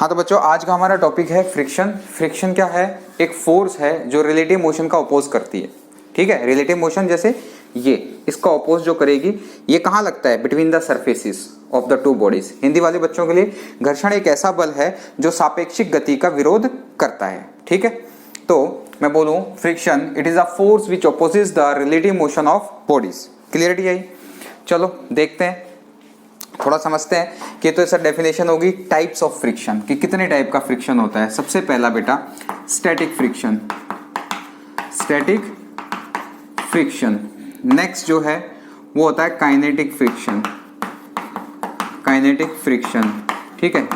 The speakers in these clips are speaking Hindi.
हाँ तो बच्चों आज का हमारा टॉपिक है फ्रिक्शन। फ्रिक्शन क्या है? एक फोर्स है जो रिलेटिव मोशन का अपोज करती है। ठीक है, रिलेटिव मोशन जैसे ये इसका अपोज जो करेगी, ये कहाँ लगता है? Between the surfaces of the two bodies. Hindi वाले बच्चों के लिए घर्षण एक ऐसा बल है जो सापेक्षिक गति का विरोध करता है। ठीक है, तो मैं बोलूँ friction it is a force which opposes the relative motion of bodies. Clarity आई? चलो देखते हैं, थोड़ा समझते हैं कि तो सर डेफिनेशन होगी टाइप्स ऑफ फ्रिक्शन, कि कितने टाइप का फ्रिक्शन होता है। सबसे पहला बेटा static friction, static friction. Next जो है वो होता है काइनेटिक फ्रिक्शन, काइनेटिक फ्रिक्शन। ठीक है,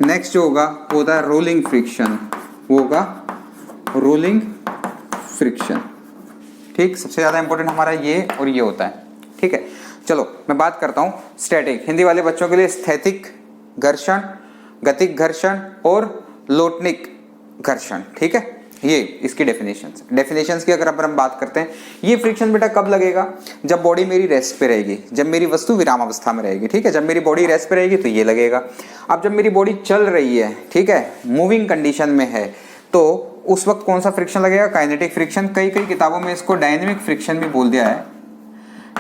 नेक्स्ट जो होगा वो होता है रोलिंग फ्रिक्शन, वो होगा रोलिंग फ्रिक्शन। ठीक, सबसे ज्यादा इंपॉर्टेंट हमारा ये और ये होता है। ठीक है, चलो मैं बात करता हूँ स्टैटिक। हिंदी वाले बच्चों के लिए स्थैतिक घर्षण, गतिक घर्षण और लोटनिक घर्षण। ठीक है, ये इसकी डेफिनेशंस की अगर हम बात करते हैं, ये फ्रिक्शन बेटा कब लगेगा? जब बॉडी मेरी रेस्ट पे रहेगी, जब मेरी वस्तु विराम अवस्था में रहेगी। ठीक है, जब मेरी बॉडी रेस्ट पे रहेगी तो ये लगेगा। अब जब मेरी बॉडी चल रही है, ठीक है, मूविंग कंडीशन में है, तो उस वक्त कौन सा फ्रिक्शन लगेगा? Kinetic friction. कई किताबों में इसको डायनेमिक फ्रिक्शन भी बोल दिया है,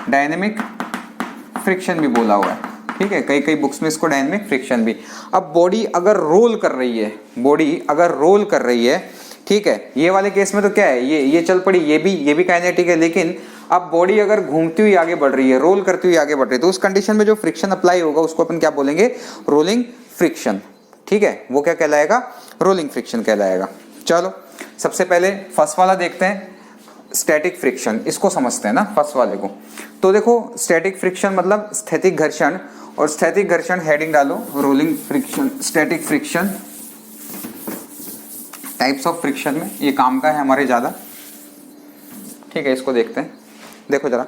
डायनेमिक फ्रिक्शन भी बोला हुआ है। ठीक है, कई बुक्स में इसको डायनेमिक फ्रिक्शन भी। अब बॉडी अगर रोल कर रही है, बॉडी अगर रोल कर रही है, ठीक है, ये वाले केस में तो क्या है, ये चल पड़ी, ये भी काइनेटिक है। लेकिन अब बॉडी अगर घूमती हुई आगे बढ़ रही है, रोल करती हुई आगे बढ़ रही है, तो उस कंडीशन में जो फ्रिक्शन अप्लाई होगा उसको अपन क्या बोलेंगे? Rolling friction. ठीक है, वो क्या कहलाएगा? रोलिंग फ्रिक्शन कहलाएगा। चलो सबसे पहले फर्स्ट वाला देखते हैं, स्टैटिक फ्रिक्शन। इसको समझते हैं ना फर्स्ट वाले को। तो देखो स्टैटिक फ्रिक्शन मतलब स्थैतिक घर्षण, और स्थैतिक घर्षण हेडिंग डालो rolling friction, static friction. Types of friction में ये काम का है हमारे ज्यादा। ठीक है, इसको देखते हैं। देखो जरा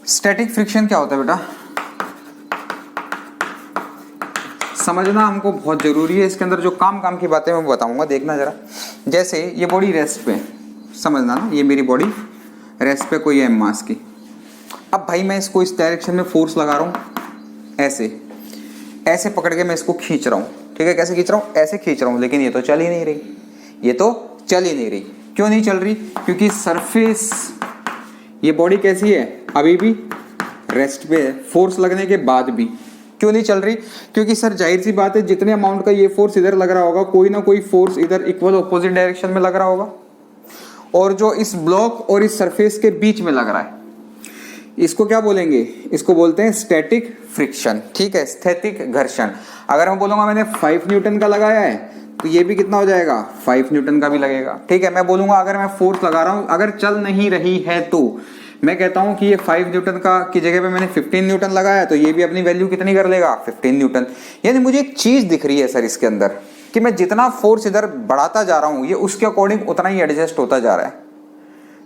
स्टैटिक फ्रिक्शन क्या होता है बेटा, समझना हमको बहुत जरूरी है। इसके अंदर जो काम की बातें मैं बताऊंगा, देखना जरा। जैसे ये बॉडी रेस्ट पे, समझना ना, ये मेरी बॉडी रेस्ट पे कोई है मास की। अब भाई मैं इसको इस डायरेक्शन में फोर्स लगा रहा हूँ, ऐसे पकड़ के मैं इसको खींच रहा हूँ। ठीक है, कैसे खींच रहा हूँ? ऐसे खींच रहा हूँ, लेकिन ये तो चल ही नहीं रही, ये तो चल ही नहीं रही। क्यों नहीं चल रही? क्योंकि सरफेस, ये बॉडी कैसी है? अभी भी रेस्ट पे है, फोर्स लगने के बाद भी। क्यों नहीं चल रही? क्योंकि सर जाहिर सी बात है, जितने अमाउंट का ये फोर्स इधर लग रहा होगा, कोई ना कोई फोर्स इधर इक्वल ऑपोजिट डायरेक्शन में लग रहा होगा, और जो इस ब्लॉक और इस सरफेस के बीच में लग रहा है, इसको क्या बोलेंगे? इसको बोलते हैं स्टैटिक फ्रिक्शन। ठीक है, स्थैतिक घर्षण। अगर मैं बोलूंगा मैंने 5 न्यूटन का लगाया है, तो ये भी कितना हो जाएगा? 5 न्यूटन का भी लगेगा। ठीक है, मैं बोलूंगा अगर मैं फोर्स लगा रहा हूं, अगर चल नहीं रही है, तो मैं कहता हूं कि ये 5 न्यूटन का की जगह पे मैंने 15 न्यूटन लगाया, तो ये भी अपनी वैल्यू कितनी कर लेगा? 15 न्यूटन। यानी मुझे एक चीज दिख रही है सर इसके अंदर, कि मैं जितना फोर्स इधर बढ़ाता जा रहा हूं, ये उसके अकॉर्डिंग उतना ही एडजस्ट होता जा रहा है।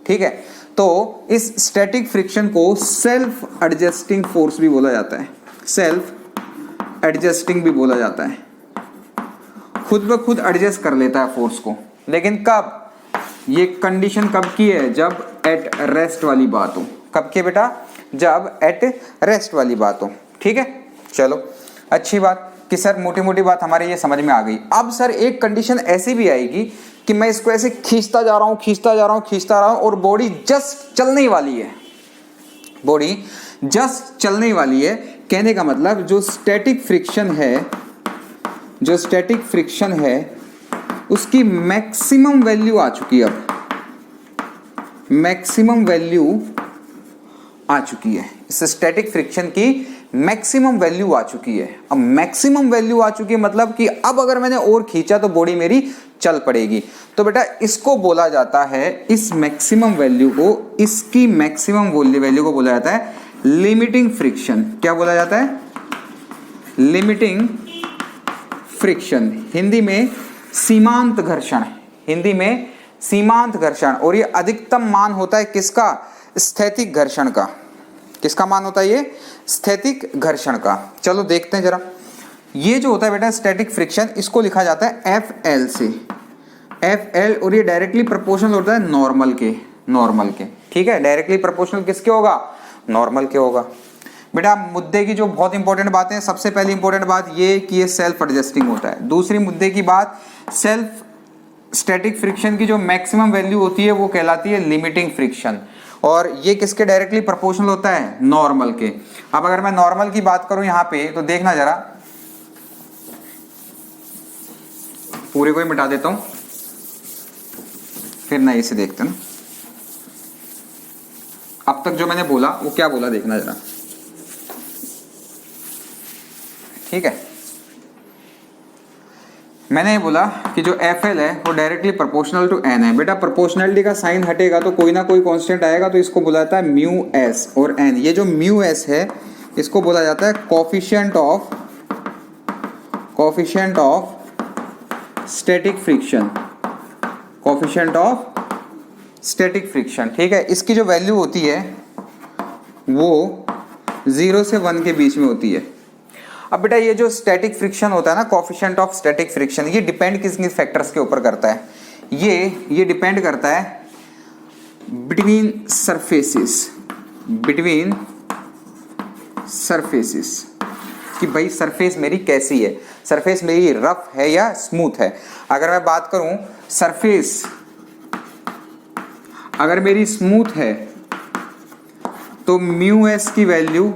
ठीक है, तो इस स्टैटिक फ्रिक्शन को सेल्फ एडजस्टिंग फोर्स भी बोला जाता है, सेल्फ एडजस्टिंग भी बोला जाता है। खुद ब खुद एडजस्ट कर लेता है फोर्स को। लेकिन कब? ये कंडीशन कब की है? जब एट रेस्ट वाली बात हो। कब की बेटा? जब एट रेस्ट वाली बात हो। ठीक है, चलो अच्छी बात कि सर मोटी मोटी बात हमारे ये समझ में आ गई। अब सर एक कंडीशन ऐसी भी आएगी कि मैं इसको ऐसे खींचता जा रहा हूं, और बॉडी जस्ट चलने वाली है, बॉडी जस्ट चलने वाली है। कहने का मतलब जो स्टैटिक फ्रिक्शन है, उसकी मैक्सिमम वैल्यू आ चुकी है। अब मैक्सिमम वैल्यू आ चुकी है, इस स्टैटिक फ्रिक्शन की मैक्सिमम वैल्यू आ चुकी है। अब मैक्सिमम वैल्यू आ चुकी है मतलब कि अब अगर मैंने और खींचा तो बॉडी मेरी चल पड़ेगी। तो बेटा इसको बोला जाता है, इस मैक्सिमम वैल्यू को, इसकी मैक्सिमम वैल्यू को बोला जाता है लिमिटिंग फ्रिक्शन। क्या बोला जाता है? Limiting friction. हिंदी में सीमांत घर्षण, हिंदी में सीमांत घर्षण। और ये अधिकतम मान होता है किसका? स्थैतिक घर्षण का। किसका मान होता है? ये स्थैतिक घर्षण का। चलो देखते हैं जरा। ये जो होता है बेटा स्टैटिक फ्रिक्शन, इसको लिखा जाता है FL से, FL, और ये डायरेक्टली प्रोपोर्शनल होता है नॉर्मल के। ठीक है, डायरेक्टली प्रोपोर्शनल किसके होगा? नॉर्मल के होगा। बेटा मुद्दे की जो बहुत इंपॉर्टेंट बातें हैं, सबसे पहली इंपॉर्टेंट बात ये कि ये सेल्फ एडजस्टिंग होता है। दूसरी मुद्दे की बात, सेल्फ स्टैटिक फ्रिक्शन की जो मैक्सिमम वैल्यू होती है वो कहलाती है लिमिटिंग फ्रिक्शन, और ये किसके डायरेक्टली प्रोपोर्शनल होता है, नॉर्मल के। अब अगर मैं नॉर्मल की बात करूं यहां पे तो देखना जरा, पूरे को ही मिटा देता हूं फिर नए से देखते हैं। अब तक जो मैंने बोला वो क्या बोला देखना जरा, ठीक है। मैंने ये बोला कि जो FL है वो डायरेक्टली प्रोपोर्शनल टू n है। बेटा प्रोपोर्शनलिटी का साइन हटेगा तो कोई ना कोई कांस्टेंट आएगा, तो इसको बोला जाता है म्यू s और n। ये जो म्यू s है इसको बोला जाता है coefficient of static friction, coefficient of static friction, ठीक है। इसकी जो वैल्यू होती है वो 0 से 1 के बीच में होती है। अब बेटा ये जो स्टैटिक फ्रिक्शन होता है ना, कोफिशिएंट ऑफ स्टैटिक फ्रिक्शन, ये डिपेंड किस किस फैक्टर्स के ऊपर करता है, ये डिपेंड करता है बिटवीन सरफेसेस कि भाई सरफेस मेरी कैसी है, सरफेस मेरी रफ है या स्मूथ है। अगर मैं बात करूं सरफेस अगर मेरी स्मूथ है तो म्यू एस की वैल्यू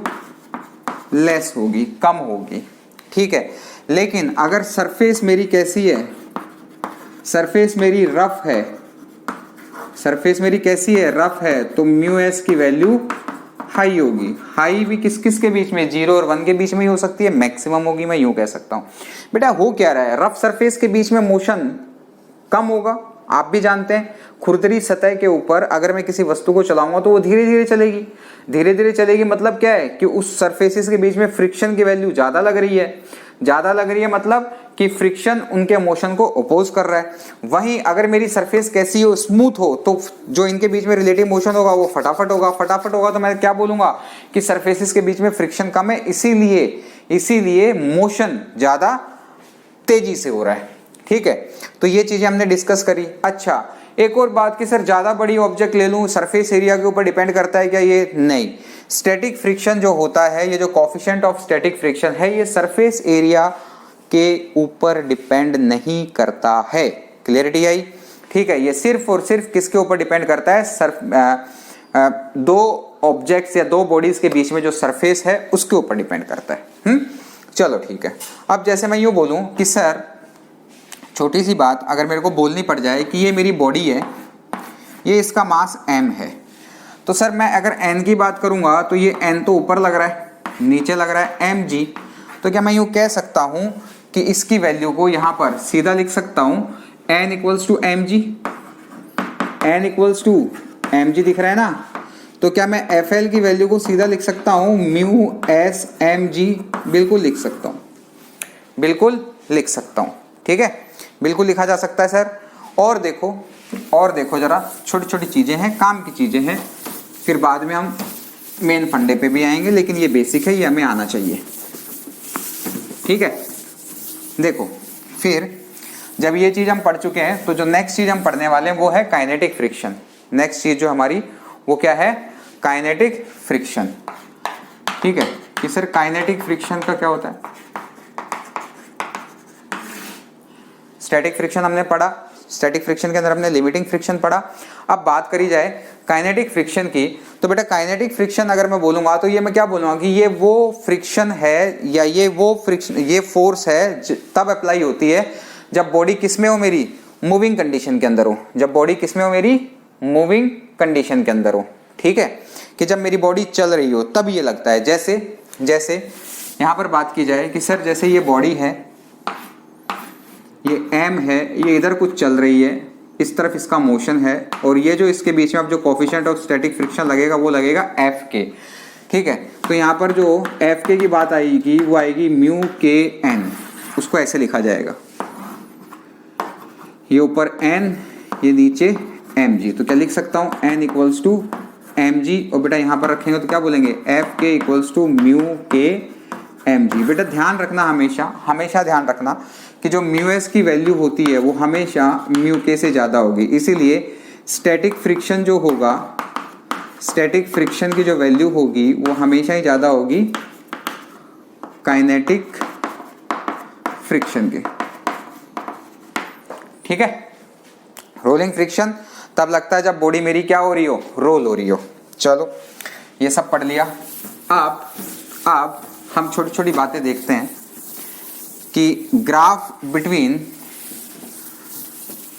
लेस होगी, कम होगी, ठीक है। लेकिन अगर सरफेस मेरी कैसी है, सरफेस मेरी रफ है, सरफेस मेरी कैसी है, रफ है, तो म्यू एस की वैल्यू हाई होगी। हाई भी किस किस के बीच में, 0 और 1 के बीच में ही हो सकती है, मैक्सिमम होगी, मैं यूं कह सकता हूं। बेटा हो क्या रहा है, रफ सरफेस के बीच में मोशन कम होगा, आप भी जानते हैं। खुरदरी सतह के ऊपर अगर मैं किसी वस्तु को चलाऊंगा तो वो धीरे धीरे चलेगी, धीरे धीरे चलेगी, मतलब क्या है कि उस सरफेसेस के बीच में फ्रिक्शन की वैल्यू ज्यादा लग रही है, ज्यादा लग रही है मतलब कि फ्रिक्शन उनके मोशन को अपोज कर रहा है। वहीं अगर मेरी सरफेस कैसी हो, स्मूथ हो, तो जो इनके बीच में रिलेटिव मोशन होगा वो फटाफट होगा, फटाफट होगा, तो मैं क्या बोलूंगा कि सरफेसेस के बीच में फ्रिक्शन कम है, इसीलिए मोशन ज्यादा तेजी से हो रहा है, ठीक है। तो ये चीजें हमने डिस्कस करी। अच्छा एक और बात कि सर ज्यादा बड़ी ऑब्जेक्ट ले लूं, सरफेस एरिया के ऊपर डिपेंड करता है क्या, ये नहीं। स्टैटिक फ्रिक्शन जो होता है, ये जो कोफिशिएंट ऑफ स्टैटिक फ्रिक्शन है, ये सरफेस एरिया के ऊपर डिपेंड नहीं करता है। क्लियरिटी आई, ठीक है। ये सिर्फ और सिर्फ किसके ऊपर डिपेंड करता है, दो ऑब्जेक्ट्स या दो बॉडीज के बीच में जो सरफेस है उसके ऊपर डिपेंड करता है। चलो ठीक है। अब जैसे मैं यूं बोलूं कि सर छोटी सी बात अगर मेरे को बोलनी पड़ जाए कि ये मेरी बॉडी है, ये इसका मास m है, तो सर मैं अगर n की बात करूंगा तो ये n तो ऊपर लग रहा है, नीचे लग रहा है mg, तो क्या मैं यूं कह सकता हूं कि इसकी वैल्यू को यहां पर सीधा लिख सकता हूं n equals to mg, n equals to mg दिख रहा है ना, तो क्या मैं FL की वैल्यू को सीधा लिख सकता हूं म्यू एस mg, बिल्कुल लिख सकता हूं, बिल्कुल लिख सकता हूं, ठीक है, बिल्कुल लिखा जा सकता है सर। और देखो जरा, छोटी छोटी चीजें हैं, काम की चीजें हैं, फिर बाद में हम मेन फंडे पे भी आएंगे, लेकिन ये बेसिक है, ये हमें आना चाहिए, ठीक है। देखो फिर जब ये चीज हम पढ़ चुके हैं तो जो नेक्स्ट चीज हम पढ़ने वाले हैं वो है काइनेटिक फ्रिक्शन। नेक्स्ट चीज जो हमारी वो क्या है, काइनेटिक फ्रिक्शन, ठीक है। कि सर काइनेटिक फ्रिक्शन का क्या होता है, स्टैटिक फ्रिक्शन हमने पढ़ा, स्टैटिक फ्रिक्शन के अंदर हमने लिमिटिंग फ्रिक्शन पढ़ा। अब बात करी जाए काइनेटिक फ्रिक्शन की, तो बेटा काइनेटिक फ्रिक्शन अगर मैं बोलूंगा तो ये मैं क्या बोलूंगा कि ये वो फ्रिक्शन है या ये वो फ्रिक्शन, ये फोर्स है तब अप्लाई होती है जब बॉडी किस में हो, मेरी मूविंग कंडीशन के अंदर हो, जब बॉडी किस में हो, मेरी मूविंग कंडीशन के अंदर हो, ठीक है, कि जब मेरी बॉडी चल रही हो तब ये लगता है। जैसे यहां पर बात की जाए कि सर जैसे ये बॉडी है, ये m है, ये इधर कुछ चल रही है, इस तरफ इसका मोशन है, और ये जो इसके बीच में अब जो कोफिशिएंट ऑफ स्टैटिक फ्रिक्शन लगेगा वो लगेगा Fk, ठीक है। तो यहाँ पर जो Fk की बात आएगी वो आएगी म्यू के n, उसको ऐसे लिखा जाएगा, ये ऊपर n, ये नीचे mg, तो क्या लिख सकता हूँ n इक्वल्स टू mg, और बेटा यहाँ पर रखेंगे तो क्या बोलेंगे Fk इक्वल्स टू म्यू के mg। बेटा ध्यान रखना, हमेशा ध्यान रखना कि जो म्यू एस की वैल्यू होती है वो हमेशा म्यू के से ज़्यादा होगी, इसीलिए स्टैटिक फ्रिक्शन जो होगा, स्टैटिक फ्रिक्शन की जो वैल्यू होगी वो हमेशा ही ज़्यादा होगी काइनेटिक फ्रिक्शन के। ठीक है, रोलिंग फ्रिक्शन तब लगता है जब बॉडी मेरी क्या हो रही हो, रोल हो रही हो। चलो ये सब पढ़ लिया। अब हम छोटी छोटी बातें देखते हैं कि graph between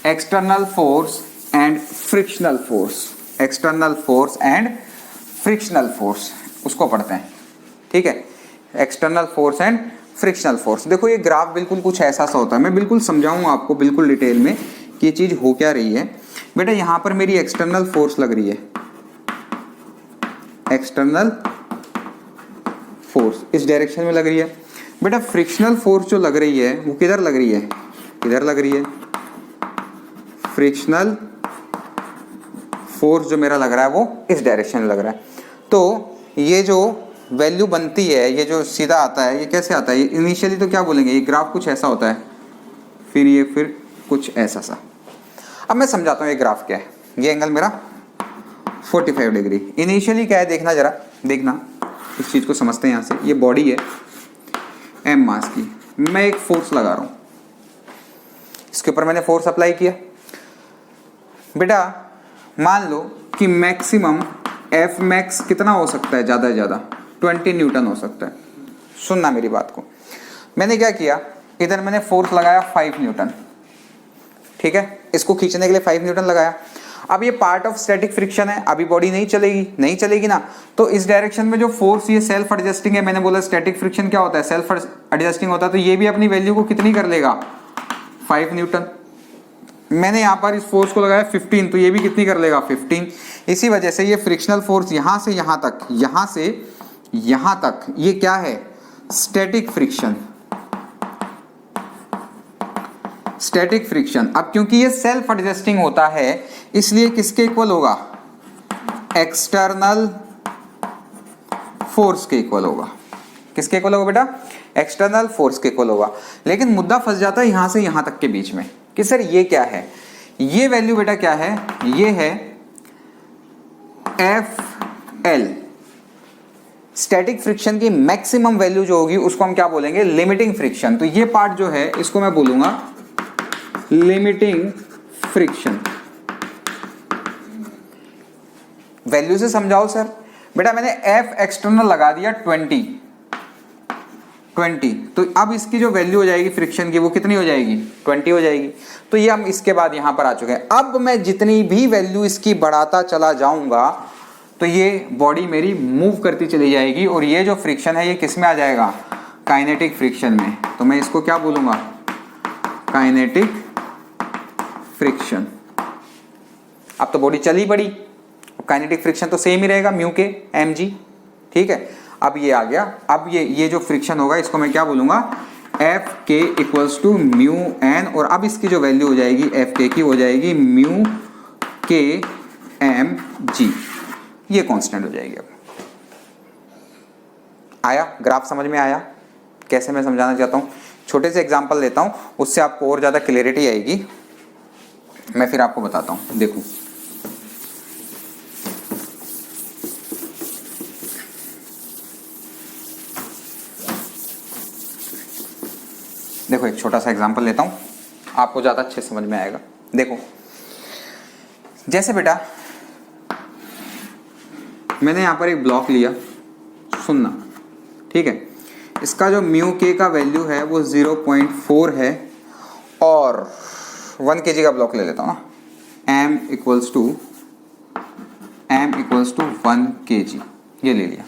external force and frictional force, external force and frictional force, उसको पढ़ते हैं। ठीक है, external force and frictional force. देखो ये ग्राफ बिल्कुल कुछ ऐसा सा होता है, मैं बिल्कुल समझाऊंगा आपको बिल्कुल डिटेल में कि ये चीज हो क्या रही है। बेटा यहां पर मेरी एक्सटर्नल फोर्स लग रही है, एक्सटर्नल फोर्स इस डायरेक्शन में लग रही है। बेटा फ्रिक्शनल फोर्स जो लग रही है वो किधर लग रही है, इधर लग रही है। फ्रिक्शनल फोर्स जो मेरा लग रहा है वो इस डायरेक्शन में लग रहा है। तो ये जो वैल्यू बनती है, ये जो सीधा आता है, ये कैसे आता है, ये इनिशियली तो क्या बोलेंगे, ये ग्राफ कुछ ऐसा होता है, फिर कुछ ऐसा सा। अब मैं समझाता हूँ ये ग्राफ क्या है। ये एंगल मेरा 45 डिग्री इनिशियली क्या है, देखना जरा, देखना इस चीज को समझते हैं। यहाँ से ये बॉडी है एम मास की, मैं एक फोर्स लगा रहा हूँ, इसके ऊपर मैंने फोर्स अप्लाई किया। बेटा मान लो कि मैक्सिमम एफ मैक्स कितना हो सकता है, ज़्यादा से ज़्यादा 20 न्यूटन हो सकता है। सुनना मेरी बात को, मैंने क्या किया, इधर मैंने फोर्स लगाया 5 न्यूटन। ठीक है, इसको खींचने के लिए 5 न्यूटन लगाया। अब ये पार्ट ऑफ स्टैटिक फ्रिक्शन है, अभी बॉडी नहीं चलेगी ना, तो इस डायरेक्शन में जो फोर्स ये सेल्फ एडजस्टिंग है। मैंने बोला स्टैटिक फ्रिक्शन क्या होता है, सेल्फ एडजस्टिंग होता है। तो ये भी अपनी वैल्यू को कितनी कर लेगा, 5 न्यूटन। मैंने यहाँ पर इस फोर्स को लगाया 15, तो ये भी कितनी कर लेगा, 15। इसी वजह से ये फ्रिक्शनल फोर्स यहाँ से यहाँ तक, यहाँ से यहाँ तक, ये क्या है, स्टैटिक फ्रिक्शन, स्टैटिक फ्रिक्शन। अब क्योंकि ये सेल्फ एडजस्टिंग होता है इसलिए किसके इक्वल होगा, एक्सटर्नल फोर्स के इक्वल होगा। किसके इक्वल होगा बेटा, एक्सटर्नल फोर्स के इक्वल होगा। लेकिन मुद्दा फंस जाता है यहां से यहां तक के बीच में कि सर ये क्या है, ये वैल्यू बेटा क्या है, ये है एफ एल। स्टैटिक फ्रिक्शन की मैक्सिमम वैल्यू जो होगी उसको हम क्या बोलेंगे, लिमिटिंग फ्रिक्शन। तो ये पार्ट जो है इसको मैं बोलूंगा लिमिटिंग फ्रिक्शन। वैल्यू से समझाओ सर। बेटा मैंने एफ एक्सटर्नल लगा दिया 20, तो अब इसकी जो वैल्यू हो जाएगी फ्रिक्शन की वो कितनी हो जाएगी, 20 हो जाएगी। तो ये हम इसके बाद यहां पर आ चुके हैं। अब मैं जितनी भी वैल्यू इसकी बढ़ाता चला जाऊंगा तो ये बॉडी मेरी मूव करती चली जाएगी और ये जो फ्रिक्शन है ये किस में आ जाएगा, काइनेटिक फ्रिक्शन में। तो मैं इसको क्या बोलूंगा, काइनेटिक फ्रिक्शन। अब तो बॉडी चली बड़ी, काइनेटिक फ्रिक्शन तो सेम ही रहेगा, म्यू के एम जी। ठीक है, अब ये आ गया। अब ये जो फ्रिक्शन होगा इसको मैं क्या बोलूंगा, एफ के इक्वल्स टू म्यू एन। और अब इसकी जो वैल्यू हो जाएगी एफ के की हो जाएगी म्यू के एम जी, ये कांस्टेंट हो जाएगी। अब आया, ग्राफ समझ में आया कैसे मैं समझाना चाहता हूँ। छोटे से एग्जांपल लेता हूँ, उससे आपको और ज़्यादा क्लियरिटी आएगी। मैं फिर आपको बताता हूँ। देखो देखो एक छोटा सा एग्जांपल लेता हूँ, आपको ज़्यादा अच्छे समझ में आएगा। देखो जैसे बेटा मैंने यहाँ पर एक ब्लॉक लिया, सुनना ठीक है। इसका जो म्यू के का वैल्यू है वो 0.4 है और 1 kg का ब्लॉक ले लेता हूँ ना, m इक्वल्स टू 1 kg, ये ले लिया।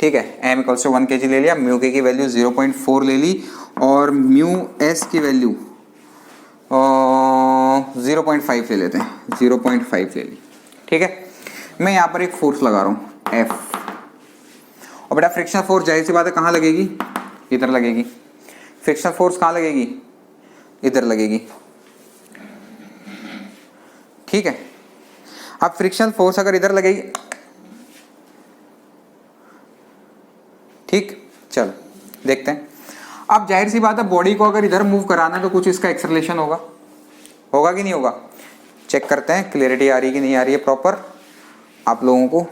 ठीक है, m इक्वल्स टू 1 kg ले लिया, म्यू के की वैल्यू 0.4 ले ली और म्यू एस की वैल्यू 0.5 ले लेते हैं, 0.5 ले ली। ठीक है, मैं यहाँ पर एक फोर्स लगा रहा हूँ F, और बेटा फ्रिक्शनल फोर्स जाहिर सी बात है कहाँ लगेगी, इधर लगेगी। फ्रिक्शनल फोर्स कहाँ लगेगी, इधर लगेगी। ठीक है, अब फ्रिक्शनल फोर्स अगर इधर लगेगी, ठीक, चलो देखते हैं। अब जाहिर सी बात है बॉडी को अगर इधर मूव कराना है तो कुछ इसका एक्सेलरेशन होगा कि नहीं होगा। चेक करते हैं क्लियरिटी आ रही है कि नहीं आ रही है, प्रॉपर आप लोगों को,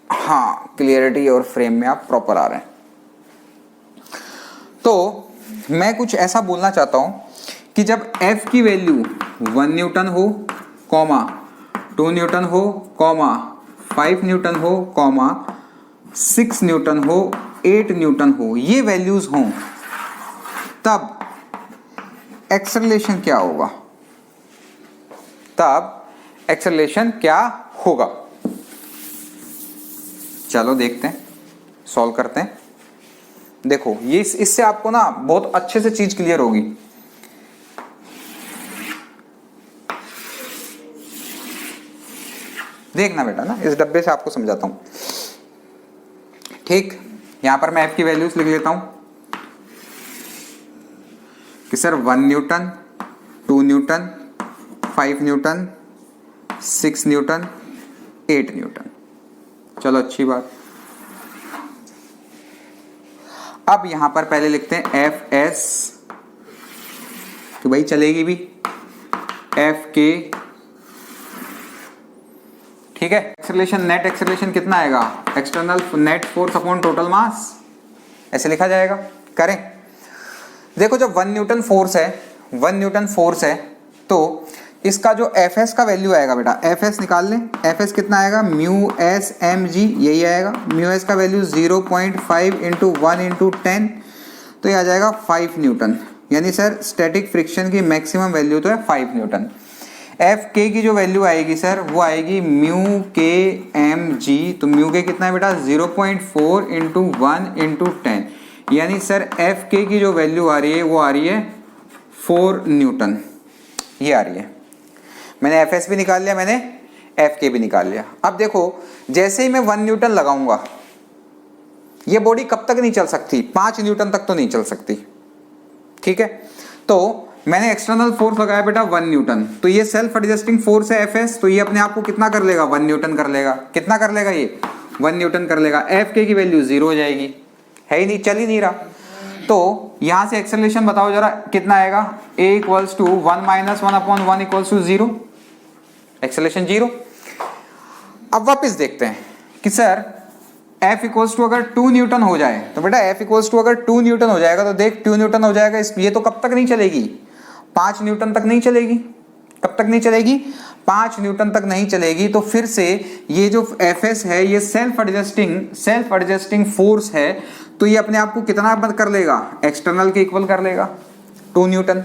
हाँ, क्लियरिटी और फ्रेम में आप प्रॉपर आ रहे हैं। तो मैं कुछ ऐसा बोलना चाहता हूं कि जब F की वैल्यू 1 न्यूटन हो, कॉमा 2 न्यूटन हो, कॉमा 5 न्यूटन हो, कॉमा 6 न्यूटन हो, 8 न्यूटन हो, ये वैल्यूज हों, तब एक्सेलरेशन क्या होगा? तब एक्सेलरेशन क्या होगा? चलो देखते हैं, सॉल्व करते हैं। देखो ये इससे आपको ना बहुत अच्छे से चीज क्लियर होगी। देखना बेटा ना, इस डब्बे से आपको समझाता हूं। ठीक, यहां पर मैं F की वैल्यूज लिख लेता हूं कि sir 1 Newton, 2 Newton, 5 Newton, 6 Newton, 8 Newton. चलो अच्छी बात। अब यहां पर पहले लिखते हैं एफ एस, तो भाई चलेगी भी, एफ के, ठीक है। एक्सेलरेशन, नेट एक्सेलरेशन कितना आएगा? External net force upon total mass, ऐसे लिखा जाएगा। करें, देखो जब 1 न्यूटन फोर्स है, 1 न्यूटन फोर्स है, तो इसका जो एफ एस का वैल्यू आएगा बेटा, एफ एस निकाल लें। एफ एस कितना आएगा? म्यू एस एम जी, यही आएगा। म्यू एस का वैल्यू 0.5 इंटू 1 इंटू 10, तो ये आ जाएगा 5 न्यूटन। यानी सर स्टैटिक फ्रिक्शन की मैक्सिमम वैल्यू तो है 5 न्यूटन। एफ के की जो वैल्यू आएगी सर, वो आएगी म्यू के एम जी। तो म्यू के कितना है बेटा? 0.4 इंटू 1 इंटू 10, यानी सर एफ के की जो वैल्यू आ रही है वो आ रही है 4 न्यूटन, ये आ रही है। मैंने एफ एस भी निकाल लिया, मैंने एफ के भी निकाल लिया। अब देखो जैसे ही मैं 1 न्यूटन लगाऊंगा, ये बॉडी कब तक नहीं चल सकती? 5 न्यूटन तक तो नहीं चल सकती, ठीक है। तो मैंने एक्सटर्नल फोर्स लगाया बेटा 1 न्यूटन, तो ये सेल्फ एडजस्टिंग फोर्स है एफ एस, तो ये अपने आप को कितना कर लेगा? 1 न्यूटन कर लेगा। कितना कर लेगा ये? 1 न्यूटन कर लेगा। एफ के की वैल्यू 0 हो जाएगी, है ही नहीं, चल ही नहीं रहा। तो यहां से एक्सेलरेशन बताओ जरा कितना आएगा? A equals to 1 minus 1 upon 1 equals to 0, acceleration 0। अब वापस देखते हैं कि सर F इक्वल्स टू अगर 2 न्यूटन हो जाए, तो बेटा F इक्वल्स टू अगर 2 न्यूटन हो जाएगा, तो देख 2 न्यूटन हो जाएगा, ये तो कब तक नहीं चलेगी? 5 न्यूटन तक नहीं चलेगी। कब तक नहीं चलेगी? 5 न्यूटन तक नहीं चलेगी। तो फिर से ये जो Fs है ये सेल्फ एडजस्टिंग फोर्स है, तो ये अपने आप को कितना कर लेगा? एक्सटर्नल के इक्वल कर लेगा, 2 न्यूटन।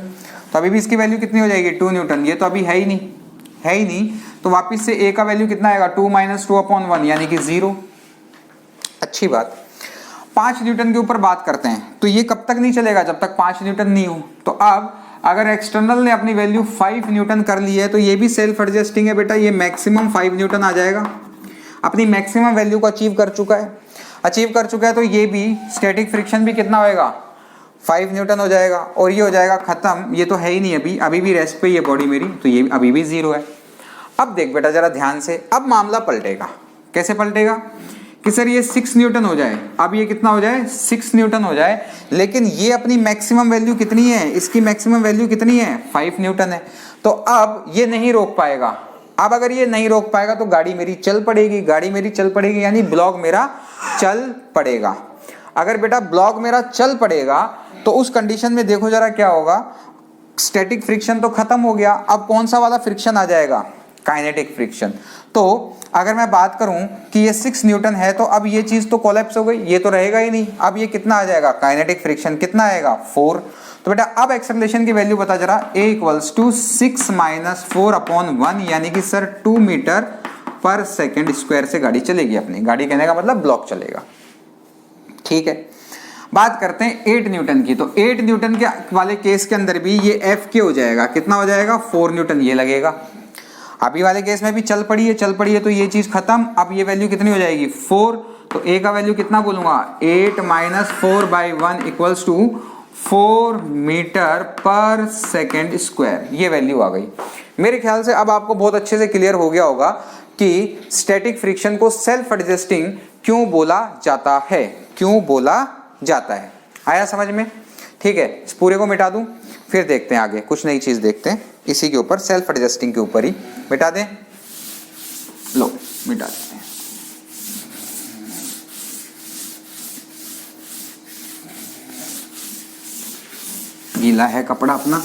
तो अभी भी इसकी वैल्यू कितनी हो जाएगी? 2 न्यूटन। ये तो अभी है ही नहीं, तो वापिस से A का वैल्यू कितना आएगा? 2 माइनस 2 अपॉन 1 यानी कि 0। अच्छी बात। 5 न्यूटन के ऊपर बात करते हैं, तो ये कब तक नहीं चलेगा? जब तक 5 न्यूटन नहीं हो। तो अब अगर एक्सटर्नल ने अपनी वैल्यू 5 न्यूटन कर ली है, तो ये भी सेल्फ एडजस्टिंग है बेटा, ये मैक्सिमम 5 न्यूटन आ जाएगा, अपनी मैक्सिमम वैल्यू को अचीव कर चुका है। तो ये भी स्टैटिक फ्रिक्शन भी कितना होएगा? 5 न्यूटन हो जाएगा, और ये हो जाएगा खत्म। ये तो है ही नहीं, अभी भी रेस्ट पे ये बॉडी मेरी, तो ये अभी भी 0 है। अब देख बेटा जरा ध्यान से, अब मामला पलटेगा। कैसे पलटेगा? कि सर ये 6 न्यूटन हो जाए, अब ये कितना हो जाए? 6 न्यूटन हो जाए, लेकिन ये अपनी मैक्सिमम वैल्यू कितनी है? इसकी मैक्सिमम वैल्यू कितनी है? 5 न्यूटन है। तो अब ये नहीं रोक पाएगा। अब अगर ये नहीं रोक पाएगा तो गाड़ी मेरी चल पड़ेगी, यानी ब्लॉक मेरा चल पड़ेगा। अगर बेटा ब्लॉक मेरा चल पड़ेगा, तो उस कंडीशन में देखो जरा क्या होगा? स्टैटिक फ्रिक्शन तो खत्म हो गया, अब कौन सा वाला फ्रिक्शन आ जाएगा? Kinetic friction. तो अगर मैं बात करूं कि ये 6 न्यूटन है, तो अब ये चीज तो कोलैप्स हो गई, ये तो रहेगा ही नहीं। अब ये कितना आ जाएगा? काइनेटिक फ्रिक्शन कितना आएगा? 4। तो बेटा अब एक्सेलरेशन की वैल्यू बता जरा। A equals to 6 minus 4 upon 1, यानी कि सर 2 मीटर पर सेकेंड स्क्वायर से गाड़ी चलेगी अपनी। गाड़ी कहने का मतलब ब्लॉक चलेगा, ठीक है। बात करते हैं 8 न्यूटन की। तो 8 न्यूटन के वाले केस के अंदर भी ये एफ के हो जाएगा, कितना हो जाएगा? 4 न्यूटन ये लगेगा। अभी वाले केस में भी चल पड़ी है, तो ये चीज खत्म। अब ये वैल्यू कितनी हो जाएगी? 4। तो ए का वैल्यू कितना बोलूंगा? 8 माइनस 4/1 इक्वल्स टू 4 मीटर पर सेकेंड स्क्वायर, ये वैल्यू आ गई। मेरे ख्याल से अब आपको बहुत अच्छे से क्लियर हो गया होगा कि स्टैटिक फ्रिक्शन को सेल्फ एडजस्टिंग क्यों बोला जाता है। आया समझ में? ठीक है, इस पूरे को मिटा दूं, फिर देखते हैं आगे कुछ नई चीज देखते हैं। इसी के ऊपर, सेल्फ एडजस्टिंग के ऊपर ही मिटा दें। लो मिटा देते हैं। गीला है कपड़ा अपना।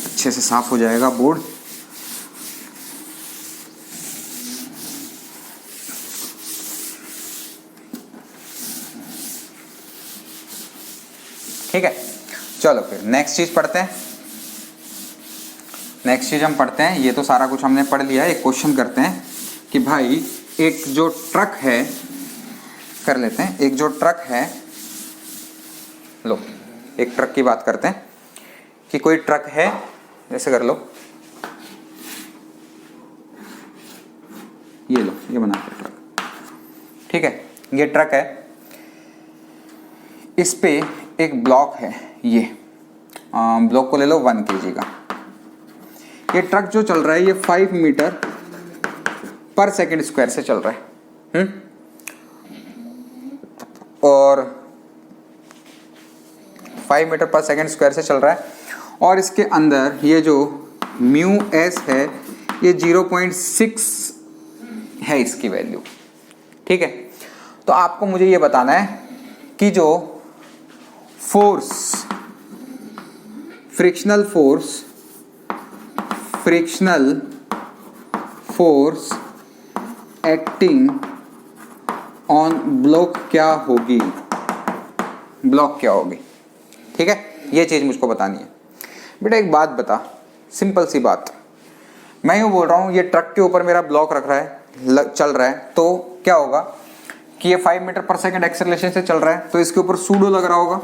अच्छे से साफ हो जाएगा बोर्ड। ठीक है, चलो फिर नेक्स्ट चीज पढ़ते हैं। नेक्स्ट चीज हम पढ़ते हैं, ये तो सारा कुछ हमने पढ़ लिया है। एक क्वेश्चन करते हैं कि भाई एक जो ट्रक है, कर लेते हैं, एक जो ट्रक है, लो एक ट्रक की बात करते हैं कि कोई ट्रक है, ऐसे कर लो, ये लो, ये बना के ट्रक, ठीक है, ये ट्रक है, इस पे एक ब्लॉक है, ये ब्लॉक को ले लो 1 kg का। ये ट्रक जो चल रहा है ये 5 मीटर पर सेकंड स्क्वायर से चल रहा है, और 5 मीटर पर सेकंड स्क्वायर से चल रहा है, और इसके अंदर ये जो म्यू एस है ये 0.6 है इसकी वैल्यू। ठीक है, तो आपको मुझे ये बताना है कि जो force, frictional force acting on block क्या होगी, ब्लॉक क्या होगी। ठीक है, ये चीज मुझको बतानी है। बेटा एक बात बता, सिंपल सी बात, मैं यूँ बोल रहा हूँ ये ट्रक के ऊपर मेरा ब्लॉक रख रहा है, चल रहा है, तो क्या होगा कि ये 5 मीटर पर सेकंड एक्सेलरेशन से चल रहा है, तो इसके ऊपर सूडो लग रहा होगा,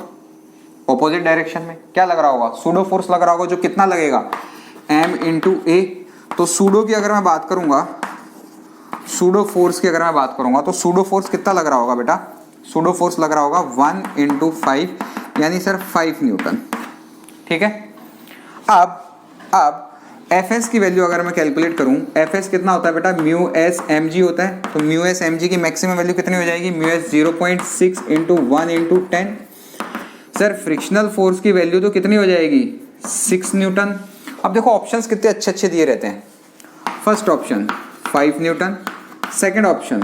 ऑपोजिट डायरेक्शन में क्या लग रहा होगा, सूडो फोर्स लग रहा होगा, जो कितना लगेगा m इंटू ए। तो सूडो की अगर मैं बात करूंगा, सूडो फोर्स की अगर मैं बात करूंगा, तो सूडो फोर्स कितना लग रहा होगा बेटा, सूडो फोर्स लग रहा होगा 1 इंटू 5, यानी सर 5 न्यूटन। ठीक है, अब Fs की वैल्यू अगर मैं कैलकुलेट करूं, Fs कितना होता है बेटा, म्यू एस एम जी होता है, तो म्यू एस एम जी की मैक्सिमम वैल्यू कितनी हो जाएगी, mu S 0.6 into 1 into 10। Sir frictional force की वैल्यू तो कितनी हो जाएगी, 6 न्यूटन। अब देखो ऑप्शंस कितने अच्छे अच्छे दिए रहते हैं। First option 5 newton, second option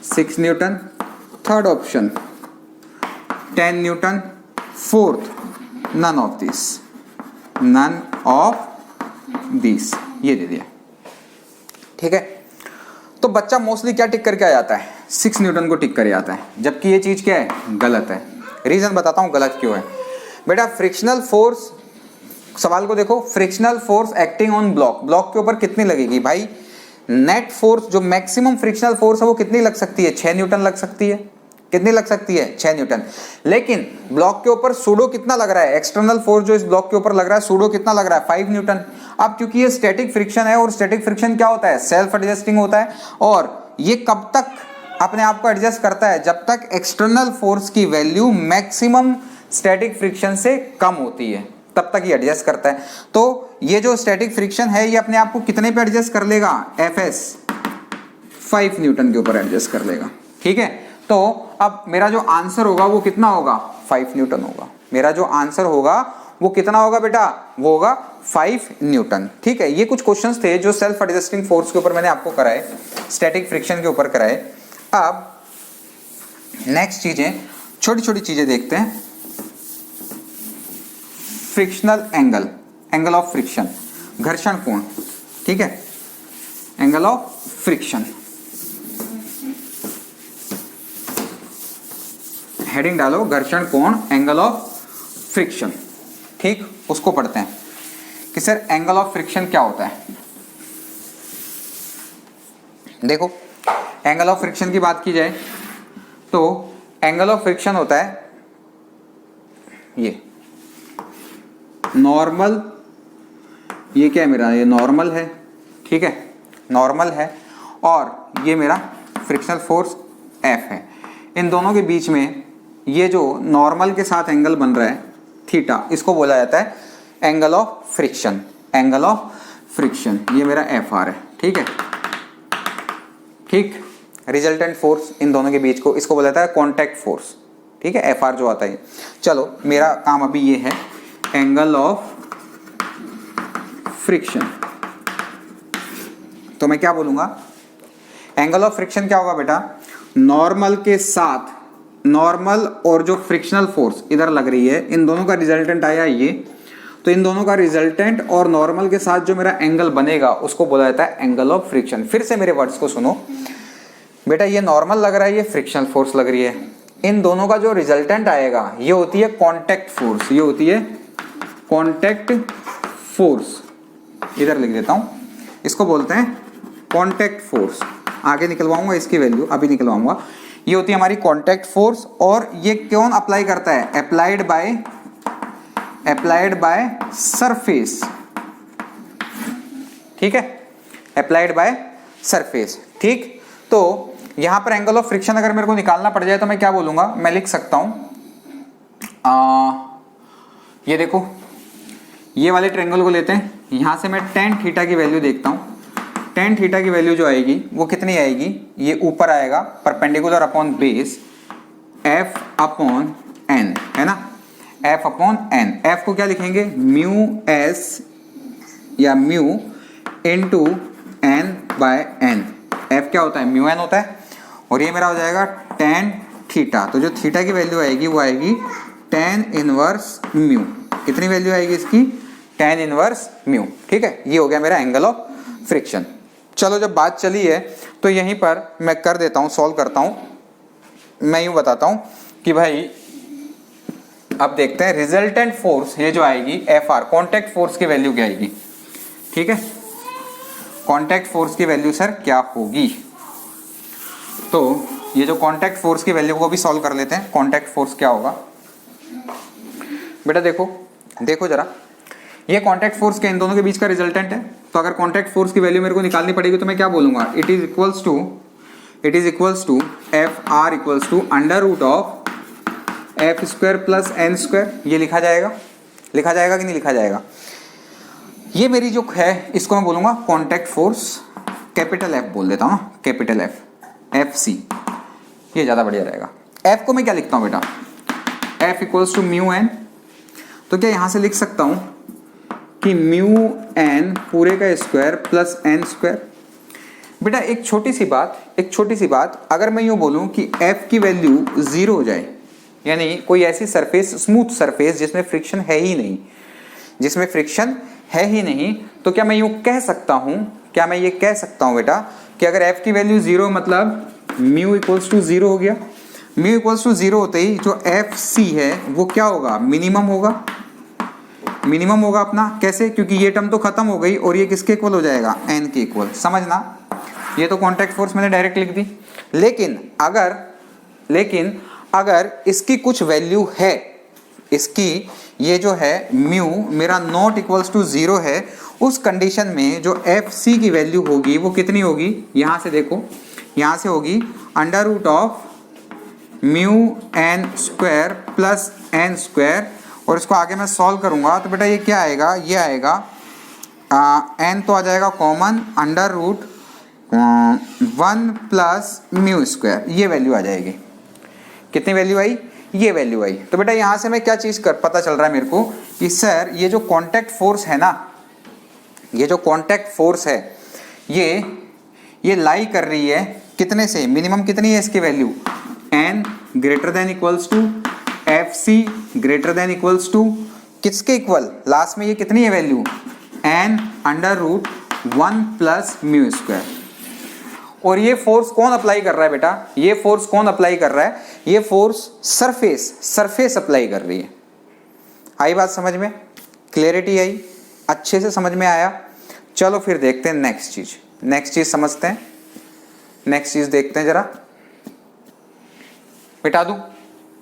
6 newton, third option 10 newton, fourth none of this, ये दे दिया। ठीक है, तो बच्चा मोस्टली क्या टिक करके आ जाता है, 6 न्यूटन को टिक कर आता है, जबकि ये चीज क्या है, गलत है। रीजन बताता हूं गलत क्यों है। बेटा फ्रिक्शनल फोर्स, सवाल को देखो, frictional force acting on block, block के ऊपर कितनी लगेगी भाई, नेट फोर्स जो मैक्सिमम फ्रिक्शनल फोर्स है वो कितनी लग सकती है, 6 न्यूटन लग सकती है। कितनी लग सकती है, 6 न्यूटन। लेकिन ब्लॉक के ऊपर सूडो कितना लग रहा है, एक्सटर्नल फोर्स जो इस ब्लॉक के ऊपर लग रहा है, सूडो कितना लग रहा है, 5 न्यूटन। अब क्योंकि ये स्टैटिक फ्रिक्शन है, और स्टैटिक फ्रिक्शन क्या होता है, सेल्फ एडजस्टिंग होता है, और ये कब तक अपने आप को एडजस्ट करता है, जब तक एक्सटर्नल फोर्स की वैल्यू मैक्सिमम स्टैटिक फ्रिक्शन से कम होती है, तब तक ये एडजस्ट करता है। तो ये जो स्टैटिक फ्रिक्शन है ये अपने आप को कितने पे एडजस्ट कर लेगा, Fs 5 न्यूटन के ऊपर एडजस्ट कर लेगा। ठीक है, तो अब मेरा जो आंसर होगा वो कितना होगा, 5 न्यूटन होगा। मेरा जो आंसर होगा वो कितना होगा बेटा, वो होगा 5 न्यूटन। ठीक है, ये कुछ क्वेश्चंस थे जो सेल्फ एडजस्टिंग फोर्स के ऊपर मैंने आपको कराए, स्टैटिक फ्रिक्शन के ऊपर कराए। अब नेक्स्ट चीजें, छोटी छोटी चीजें देखते हैं। Frictional angle, angle of friction, घर्षण कोण। ठीक है, एंगल ऑफ फ्रिक्शन, हेडिंग डालो घर्षण कोण, एंगल ऑफ फ्रिक्शन। ठीक, उसको पढ़ते हैं कि सर एंगल ऑफ फ्रिक्शन क्या होता है। देखो एंगल ऑफ फ्रिक्शन की बात की जाए तो एंगल ऑफ फ्रिक्शन होता है ये नॉर्मल, ये क्या है मेरा, ये नॉर्मल है। ठीक है, नॉर्मल है, और ये मेरा फ्रिक्शनल फोर्स F है। इन दोनों के बीच में ये जो नॉर्मल के साथ एंगल बन रहा है थीटा, इसको बोला जाता है angle of friction, angle of friction. ये मेरा FR है। ठीक है, ठीक, रिजल्टेंट फोर्स इन दोनों के बीच को, इसको बोला जाता है कॉन्टैक्ट फोर्स। ठीक है, FR जो आता है। चलो मेरा काम अभी ये है, एंगल ऑफ फ्रिक्शन। तो मैं क्या बोलूंगा, एंगल ऑफ फ्रिक्शन क्या होगा बेटा, नॉर्मल के साथ, नॉर्मल और जो फ्रिक्शनल फोर्स इधर लग रही है, इन दोनों का रिजल्टेंट आया ये, तो इन दोनों का रिजल्टेंट और नॉर्मल के साथ जो मेरा एंगल बनेगा उसको बोला जाता है एंगल ऑफ फ्रिक्शन। फिर से मेरे वर्ड्स को सुनो बेटा, ये नॉर्मल लग रहा है, ये फ्रिक्शनल फोर्स लग रही है, इन दोनों का जो रिजल्टेंट आएगा ये होती है कांटेक्ट फोर्स, ये होती है कांटेक्ट फोर्स। इधर लिख देता हूं, इसको बोलते हैं कांटेक्ट फोर्स। आगे निकलवाऊंगा इसकी वैल्यू, अभी निकलवाऊंगा। ये होती है हमारी कांटेक्ट फोर्स, और ये कौन अप्लाई करता है? अप्लाइड बाय सरफेस, ठीक है, अप्लाइड बाय सरफेस, ठीक। तो यहां पर एंगल ऑफ फ्रिक्शन अगर मेरे को निकालना पड़ जाए तो मैं क्या बोलूंगा, मैं लिख सकता हूं, ये देखो, ये वाले ट्रायंगल को लेते हैं, यहां से मैं tan थीटा की वैल्यू देखता हूं। tan थीटा की वैल्यू जो आएगी वो कितनी आएगी, ये ऊपर आएगा perpendicular upon base f upon n, है ना, f अपॉन n। f को क्या लिखेंगे, म्यू s या mu into n by n। f क्या होता है, म्यू n होता है, और ये मेरा हो जाएगा tan थीटा। तो जो थीटा की वैल्यू आएगी वो आएगी tan इनवर्स म्यू। कितनी वैल्यू आएगी इसकी, tan इनवर्स म्यू, ठीक है। ये हो गया मेरा एंगल ऑफ फ्रिक्शन। चलो जब बात चली है तो यहीं पर मैं कर देता हूं, सॉल्व करता हूं। मैं यूं बताता हूं कि भाई अब देखते हैं रिजल्टेंट फोर्स ये जो आएगी Fr, कांटेक्ट फोर्स की वैल्यू क्या आएगी, ठीक है। कांटेक्ट फोर्स की वैल्यू सर क्या होगी, तो ये जो कांटेक्ट फोर्स की वैल्यू को भी सॉल्व कर लेते हैं। कांटेक्ट फोर्स क्या होगा बेटा, देखो जरा, ये कांटेक्ट फोर्स के इन दोनों के बीच का रिजल्टेंट है। तो अगर कांटेक्ट फोर्स की वैल्यू मेरे को निकालनी पड़ेगी तो मैं क्या बोलूंगा, it is equals to F R equals to under root of F square plus N square. ये लिखा जाएगा कि नहीं लिखा जाएगा। ये मेरी जो है इसको मैं बोलूंगा कांटेक्ट फोर्स, कैपिटल एफ बोल देता हूं ना, कैपिटल एफ सी, ये ज्यादा बढ़िया रहेगा। एफ को मैं क्या लिखता हूं बेटा, F equals to mu N. तो क्या यहां से लिख सकता हूं कि म्यू एन पूरे का स्क्वायर प्लस एन स्क्वायर। बेटा एक छोटी सी बात, अगर मैं यूं बोलूं कि एफ की वैल्यू 0 हो जाए, यानी कोई ऐसी सरफेस, स्मूथ सरफेस जिसमें फ्रिक्शन है ही नहीं, तो क्या मैं यूं कह सकता हूं, बेटा कि अगर f की वैल्यू 0 मतलब म्यू इक्वल्स टू 0 हो गया। म्यू इक्वल्स टू 0 होते ही जो एफ सी है वो क्या होगा, मिनिमम होगा अपना। कैसे, क्योंकि ये टर्म तो खत्म हो गई और ये किसके इक्वल हो जाएगा, n के इक्वल। समझना, ये तो कांटेक्ट फोर्स मैंने डायरेक्ट लिख दी। लेकिन अगर इसकी कुछ वैल्यू है, इसकी ये जो है म्यू मेरा नॉट इक्वल्स टू 0 है, उस कंडीशन में जो एफ सी की वैल्यू होगी वो कितनी होगी, यहां से देखो, यहां से होगी under root of mu N square plus N square. और इसको आगे मैं सॉल्व करूंगा तो बेटा ये क्या आएगा, ये आएगा एन तो आ जाएगा common, under root 1 plus mu square, ये वैल्यू आ जाएगी। कितनी वैल्यू आई, ये वैल्यू आई। तो बेटा यहां से मैं क्या चीज पता चल रहा है मेरे को कि सर ये जो कांटेक्ट फोर्स है ना, ये जो कांटेक्ट फोर्स है ये लाई कर रही है कितने से, मिनिमम कितनी है इसकी value, n greater than equals to F C greater than equals to किसके इक्वल, लास्ट में ये कितनी है value, n under root 1 plus mu square. और ये फोर्स कौन अप्लाई कर रहा है बेटा, ये फोर्स कौन अप्लाई कर रहा है, ये फोर्स सरफेस अप्लाई कर रही है। आई बात समझ में, क्लियरिटी आई, अच्छे से समझ में आया। चलो फिर देखते हैं नेक्स्ट चीज समझते हैं, नेक्स्ट चीज देखते हैं जरा, मिटा दूं,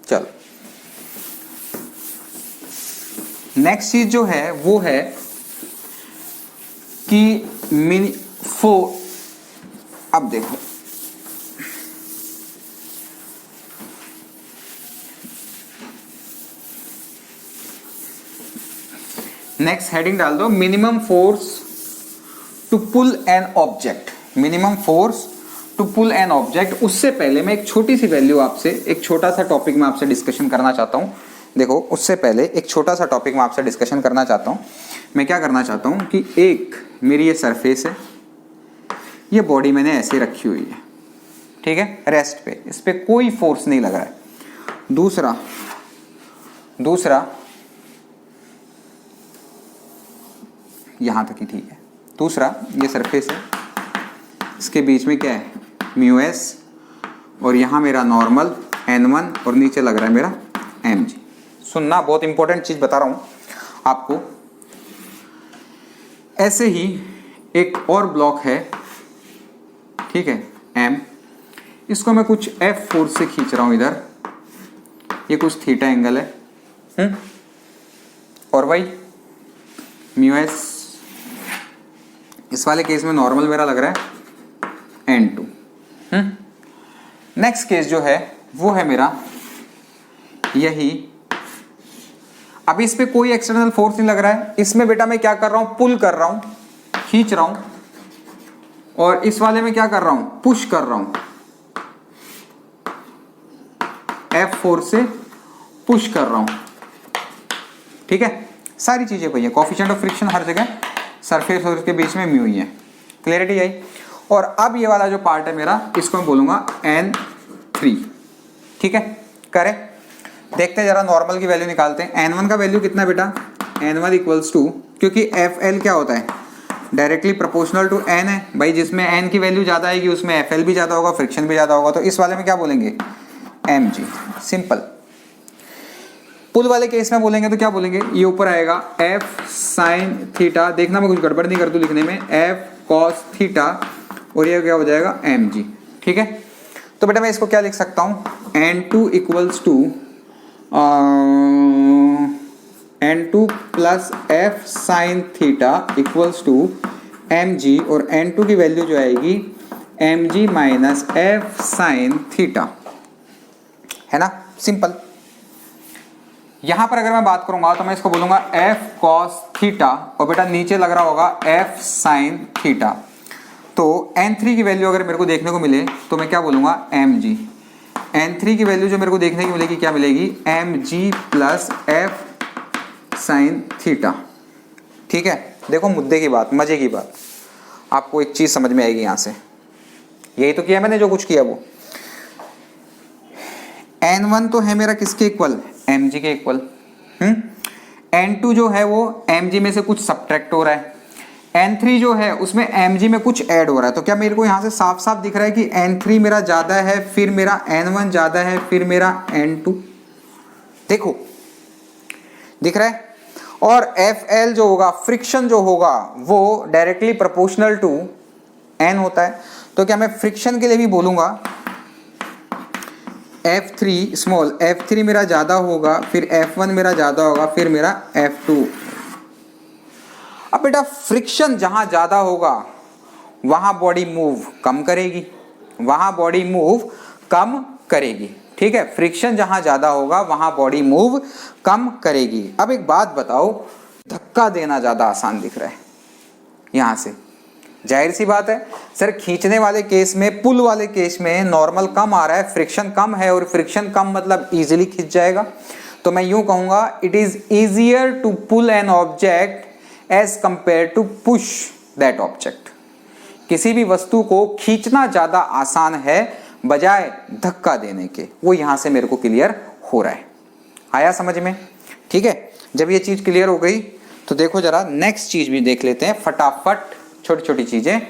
चलो। नेक्स्ट चीज जो है वो है कि अब देखो नेक्स्ट हेडिंग डाल दो, minimum force to pull an object. Minimum force to pull an object. उससे पहले मैं एक छोटी सी वैल्यू आपसे, एक छोटा सा टॉपिक में आपसे डिस्कशन करना चाहता हूं। देखो उससे पहले एक छोटा सा टॉपिक में आपसे डिस्कशन करना चाहता हूं। मैं क्या करना चाहता हूं कि एक मेरी ये सरफेस है, ये बॉडी मैंने ऐसे रखी हुई है, ठीक है, रेस्ट पे, इस पे कोई फोर्स नहीं लग रहा है। दूसरा यहाँ तक ही ठीक है। दूसरा ये सरफेस है, इसके बीच में क्या है म्यू एस, और यहाँ मेरा नॉर्मल n1 और नीचे लग रहा है मेरा mg। सुनना, बहुत इंपॉर्टेंट चीज़ बता रहा हूँ आपको। ऐसे ही एक और ब्लॉक है, ठीक है, m, इसको मैं कुछ f फोर्स से खींच रहा हूँ इधर, ये कुछ थीटा एंगल है, और भाई म्यू एस, इस वाले केस में नॉर्मल मेरा लग रहा है n2। नेक्स्ट केस जो है वो है मेरा यही, अभी इस पे कोई एक्सटर्नल फोर्स नहीं लग रहा है, इसमें बेटा मैं क्या कर रहा हूं, पुल कर रहा हूं, खींच रहा हूं, और इस वाले में क्या कर रहा हूं, पुश कर रहा हूं, F फोर्स से पुश कर रहा हूं, ठीक है। सारी चीजें भैया, कोएफिशिएंट ऑफ फ्रिक्शन हर जगह सरफेस और उसके बीच में म्यू ही है, क्लियरिटी आई। और अब ये वाला जो पार्ट है मेरा, इसको मैं बोलूंगा n3, ठीक है। करें, देखते हैं जरा, नॉर्मल की वैल्यू निकालते हैं। n1 का वैल्यू कितना है बेटा, n1 इक्वल्स टू, क्योंकि fl क्या होता है, डायरेक्टली प्रोपोर्शनल टू n है भाई, जिसमें n की वैल्यू ज्यादा आएगी उसमें fl भी ज्यादा होगा, फ्रिक्शन भी ज्यादा होगा, तो इस वाले में क्या बोलेंगे mg, सिंपल। पुल वाले केस में बोलेंगे तो क्या बोलेंगे, ये ऊपर आएगा f साइन थीटा, देखना मैं कुछ गड़बड़ नहीं कर दूं लिखने में, f cos थीटा, और ये क्या हो जाएगा mg, ठीक है। तो बेटा मैं इसको क्या लिख सकता हूं, n2 equals to n2 plus f sine theta equals to mg, और n2 की वैल्यू जो आएगी mg minus f sine theta, है ना, सिंपल। यहां पर अगर मैं बात करूंगा तो मैं इसको बोलूंगा f cos थीटा, और बेटा नीचे लग रहा होगा f sin थीटा। तो n3 की वैल्यू अगर मेरे को देखने को मिले तो मैं क्या बोलूंगा mg, n3 की वैल्यू जो मेरे को देखने की मिलेगी क्या मिलेगी, mg plus f sin theta, ठीक है। देखो मुद्दे की बात, मजे की बात, आपको एक चीज समझ में आएगी यहां से, यही तो किया मैंने जो कुछ किया वो। n1 तो है मेरा किसके इक्वल, mg के इक्वल, n2 जो है वो mg में से कुछ सब्ट्रैक्ट हो रहा है, n3 जो है उसमें mg में कुछ ऐड हो रहा है। तो क्या मेरे को यहां से साफ साफ दिख रहा है कि n3 मेरा ज्यादा है, फिर मेरा n1 ज्यादा है, फिर मेरा n2, देखो दिख रहा है। और fl जो होगा, फ्रिक्शन जो होगा, वो डायरेक्टली प्रोपोर्शनल टू n होता है। तो क्या मैं फ्रिक्शन के लिए भी बोलूंगा F3 स्मॉल, F3 मेरा ज्यादा होगा, फिर F1 मेरा ज्यादा होगा, फिर मेरा F2। अब बेटा फ्रिक्शन जहां ज्यादा होगा वहां बॉडी मूव कम करेगी, वहां बॉडी मूव कम करेगी, ठीक है। फ्रिक्शन जहां ज्यादा होगा वहां बॉडी मूव कम करेगी। अब एक बात बताओ, धक्का देना ज्यादा आसान दिख रहा है यहां से, जाहिर सी बात है सर, खींचने वाले केस में, पुल वाले केस में नॉर्मल कम आ रहा है, फ्रिक्शन कम है, और फ्रिक्शन कम मतलब इजीली खींच जाएगा। तो मैं यूं कहूंगा, it is easier to pull an object as compare to push that object. किसी भी वस्तु को खींचना ज्यादा आसान है बजाय धक्का देने के, वो यहां से मेरे को क्लियर हो रहा है। आया समझ में, ठीक है। जब ये चीज क्लियर हो गई तो देखो जरा नेक्स्ट चीज भी देख लेते हैं फटाफट, छोटी छोटी चीजें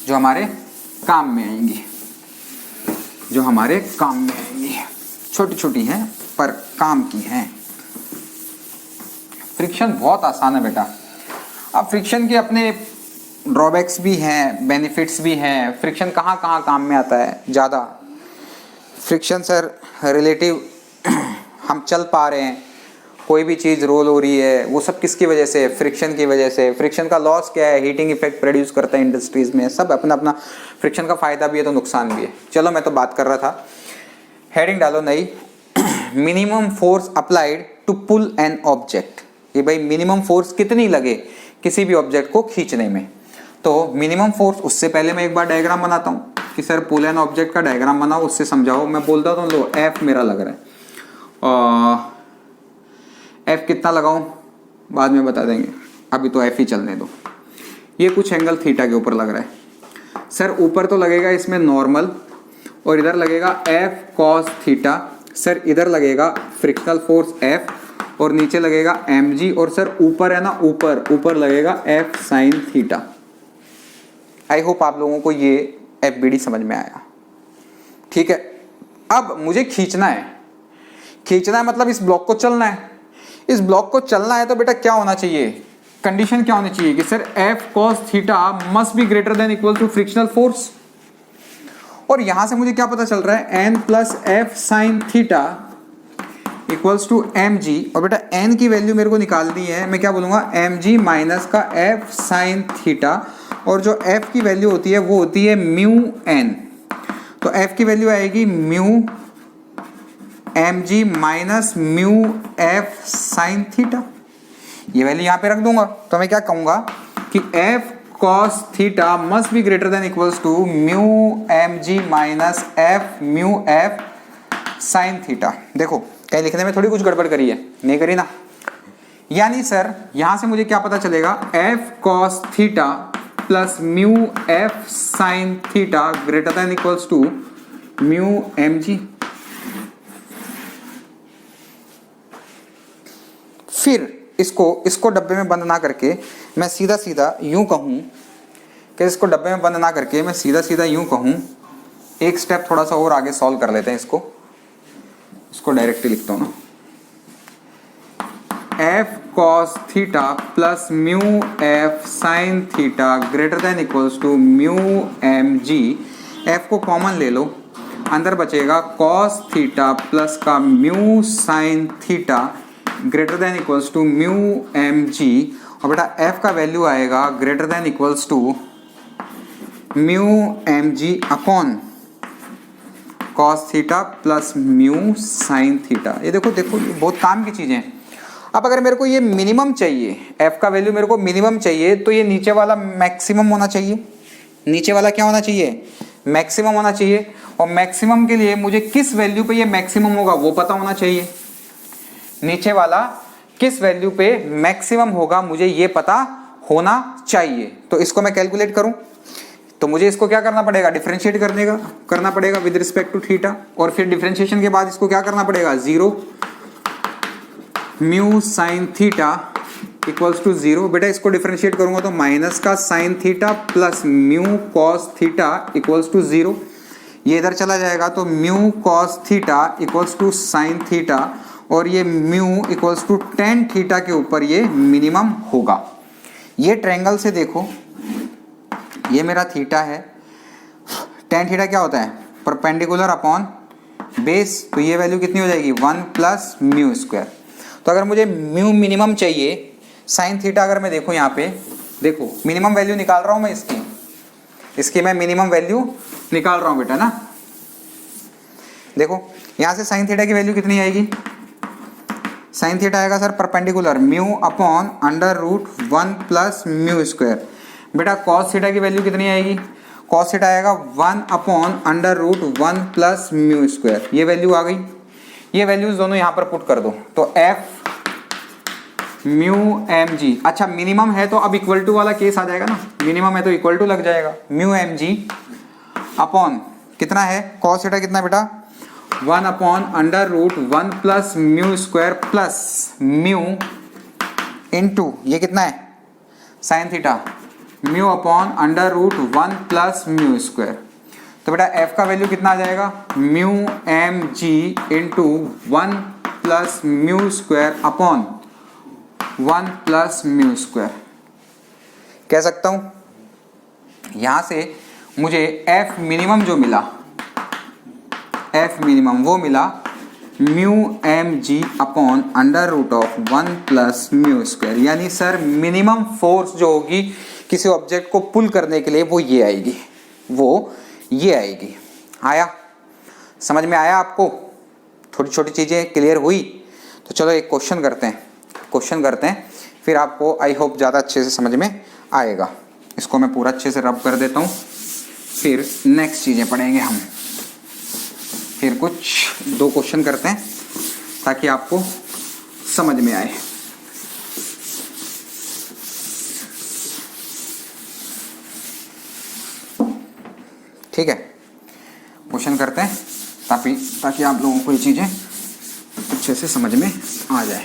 जो हमारे काम में आएंगी, जो हमारे काम में आएंगी, छोटी छोटी हैं पर काम की हैं। फ्रिक्शन बहुत आसान है बेटा। अब फ्रिक्शन के अपने ड्रॉबैक्स भी हैं, बेनिफिट्स भी हैं। फ्रिक्शन कहाँ कहाँ काम में आता है ज़्यादा, फ्रिक्शन सर रिलेटिव हम चल पा रहे हैं, कोई भी चीज़ रोल हो रही है, वो सब किसकी वजह से, फ्रिक्शन की वजह से। फ्रिक्शन का लॉस क्या है, हीटिंग इफेक्ट प्रोड्यूस करता है इंडस्ट्रीज में, सब अपना अपना। फ्रिक्शन का फायदा भी है तो नुकसान भी है। चलो मैं तो बात कर रहा था, हेडिंग डालो नई, minimum force applied to pull an object. ये भाई मिनिमम फोर्स कितनी लगे किसी भी ऑब्जेक्ट को खींचने में। तो मिनिमम फोर्स, उससे पहले मैं एक बार डायग्राम बनाता हूँ कि सर पुल एन ऑब्जेक्ट का डायग्राम बनाओ, उससे समझाओ। मैं बोलता हूँ लो एफ मेरा लग रहा है, एफ कितना लगाऊं बाद में बता देंगे, अभी तो एफ ही चलने दो। ये कुछ एंगल थीटा के ऊपर लग रहा है सर, ऊपर तो लगेगा इसमें नॉर्मल, और इधर लगेगा F cos थीटा। सर इधर लगेगा फ्रिक्शनल फोर्स F और नीचे लगेगा mg और सर ऊपर है ना, ऊपर लगेगा F sin theta. I hope आप लोगों को ये FBD समझ में आया। ठीक है, अब मुझे खींचना है मतलब इस ब्लॉक को चलना है। इस ब्लॉक को चलना है तो बेटा क्या होना चाहिए, कंडीशन क्या होनी चाहिए कि sir F cos theta must be greater than equal to frictional force. और यहां से मुझे क्या पता चल रहा है, n plus F sine theta equals to mg। और बेटा n की वैल्यू मेरे को निकालनी है, मैं क्या बोलूंगा, mg माइनस का f साइन थीटा, और जो f की वैल्यू होती है वो होती है म्यू n। तो f की वैल्यू आएगी mu mg minus mu f sine theta. ये वैल्यू यहां पे रख दूंगा तो मैं क्या कहूंगा कि f cos theta must be greater than equals to mu mg minus f mu f sine theta. देखो कहीं लिखने में थोड़ी कुछ गड़बड़ करी है, नहीं करी ना। यानी सर यहां से मुझे क्या पता चलेगा, f cos theta plus mu f sine theta greater than equals to mu mg। फिर इसको डब्बे में बंद ना करके मैं सीधा यूं कहूं कि इसको डब्बे में बंद ना करके मैं सीधा यूं कहूं, एक स्टेप थोड़ा सा और आगे सॉल्व कर लेते हैं इसको डायरेक्टली लिखता हूं ना, f cos theta plus mu f sine theta greater than equals to mu mg। f को कॉमन ले लो, अंदर बचेगा cos थीटा प्लस का mu sine theta greater than equals to mu mg। और बेटा f का वैल्यू आएगा greater than equals to mu mg upon cos theta plus mu sine theta. ये देखो ये बहुत काम की चीजें हैं। अब अगर मेरे को ये मिनिमम चाहिए, f का वैल्यू मेरे को मिनिमम चाहिए, तो ये नीचे वाला मैक्सिमम होना चाहिए। नीचे वाला क्या होना चाहिए, मैक्सिमम होना चाहिए। और मैक्सिमम के लिए मुझे किस वैल्यू पे ये मैक्सिमम होगा वो पता होना चाहिए। नीचे वाला किस वैल्यू पे मैक्सिमम होगा मुझे ये पता होना चाहिए। तो इसको मैं कैलकुलेट करूं तो मुझे इसको क्या करना पड़ेगा, डिफरेंशिएट करना पड़ेगा विद रिस्पेक्ट टू थीटा। और फिर डिफरेंशिएशन के बाद इसको क्या करना पड़ेगा, 0 mu sine theta equals to 0। बेटा इसको डिफरेंशिएट करूंगा तो माइनस का sine theta plus mu cos theta equals to 0। ये इधर चला जाएगा तो mu cos theta equals to sine theta, और ये mu equals to tan theta के ऊपर ये मिनिमम होगा। ये ट्रायंगल से देखो, ये मेरा थीटा है, टेन थीटा क्या होता है, परपेंडिकुलर अपॉन बेस। तो ये वैल्यू कितनी हो जाएगी, 1 प्लस म्यू स्क्वायर। तो अगर मुझे म्यू मिनिमम चाहिए, साइन थीटा अगर मैं देखूं यहाँ पे, देखो मिनिमम वैल्यू निकाल रहा हूं मैं इसकी मैं मिनिमम वैल्यू निकाल रहा हूं बेटा ना। देखो यहां से साइन थीटा की वैल्यू कितनी आएगी, साइन थीटा आएगा sir perpendicular mu upon under root 1 plus mu square. बेटा कॉस थीटा की वैल्यू कितनी आएगी, कॉस थीटा आएगा 1 upon under root 1 plus mu square. ये वैल्यू आ गई, ये वैल्यूज दोनों यहां पर पुट कर दो तो f म्यू mg। अच्छा मिनिमम है तो अब इक्वल टू वाला केस आ जाएगा ना, मिनिमम है तो इक्वल टू लग जाएगा, म्यू mg अपॉन कितना है, कॉस थीटा कितना बेटा 1 upon under root 1 plus mu square plus mu into ये कितना है sine theta mu upon under root 1 plus mu square. तो बेटा f का वैल्यू कितना आ जाएगा, mu mg into 1 plus mu square upon 1 plus mu square. कह सकता हूं यहां से मुझे f मिनिमम जो मिला, f मिनिमम वो मिला mu mg upon under root of 1 plus mu square. यानी सर मिनिमम फोर्स जो होगी किसी ऑब्जेक्ट को पुल करने के लिए वो ये आएगी। आया समझ में आया आपको, थोड़ी छोटी चीजें क्लियर हुई। तो चलो एक क्वेश्चन करते हैं फिर आपको आई होप ज़्यादा अच्छे से समझ में आएगा। इसको मैं पूरा अच्छे से रब कर देता हूँ, फिर नेक्स्ट चीज़ें पढ़ेंगे हम। फिर कुछ 2 क्वेश्चन करते हैं ताकि आपको समझ में आए। ठीक है, क्वेश्चन करते हैं ताकि आप लोगों को ये चीज़ें अच्छे से समझ में आ जाए।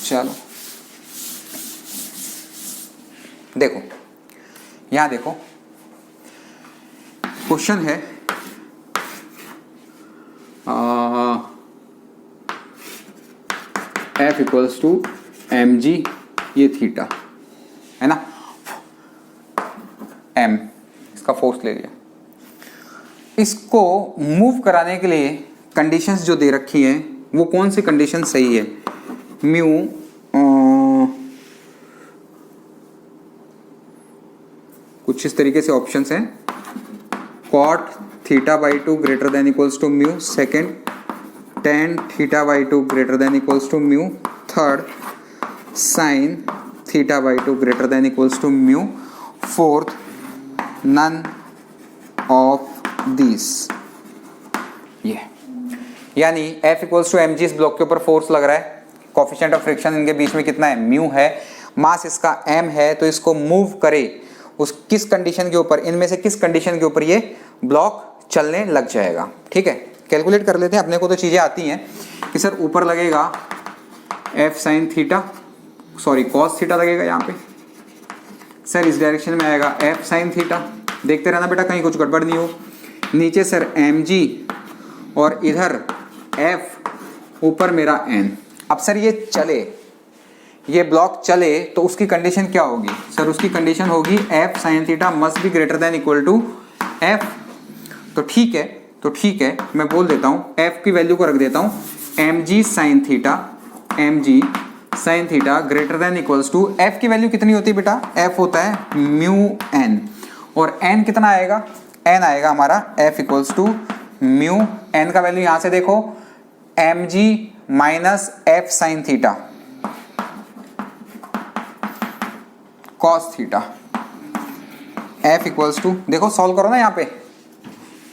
चलो देखो, यहाँ देखो क्वेश्चन है F इक्वल्स टू mg, ये थीटा है ना, m इसका फोर्स ले लिया। इसको मूव कराने के लिए कंडीशंस जो दे रखी हैं वो कौन सी कंडीशन सही है? म्यू कुछ इस तरीके से ऑप्शंस हैं, cot theta by two greater than equals to mu, second tan theta by two greater than equals to mu, third sine theta by two greater than equals to mu, fourth none of this. ये यानी F इक्वल्स टू mg इस ब्लॉक के ऊपर फोर्स लग रहा है, कोफिशिएंट ऑफ फ्रिक्शन इनके बीच में कितना है? म्यू है, मास इसका m है, तो इसको मूव करे उस किस कंडीशन के ऊपर, इनमें से किस कंडीशन के ऊपर ये ब्लॉक चलने लग जाएगा। ठीक है, कैलकुलेट कर लेते हैं। अपने को तो चीजें आती हैं कि सर ऊपर लगेगा F sine theta, sorry cos theta लगेगा यहाँ पे, सर इस डायरेक्शन में आएगा F साइन थीटा, देखते रहना बेटा कहीं कुछ गड़बड़ नहीं हो। नीचे सर mg और इधर F, ऊपर मेरा n। अब सर ये चले, ये ब्लॉक चले तो उसकी कंडीशन क्या होगी? सर उसकी कंडीशन होगी F sine theta must be greater than equal to F। तो ठीक है मैं बोल देता हूँ, F की वैल्यू को रख देता हूँ mg sine theta greater than equals to, F की वैल्यू कितनी होती है बेटा? F होता है म्यू n, और n कितना आएगा? n आएगा हमारा F equals to mu, n का वैल्यू यहां से देखो mg minus F sine theta cos theta, F equals to, देखो सॉल्व करो ना, यहाँ पे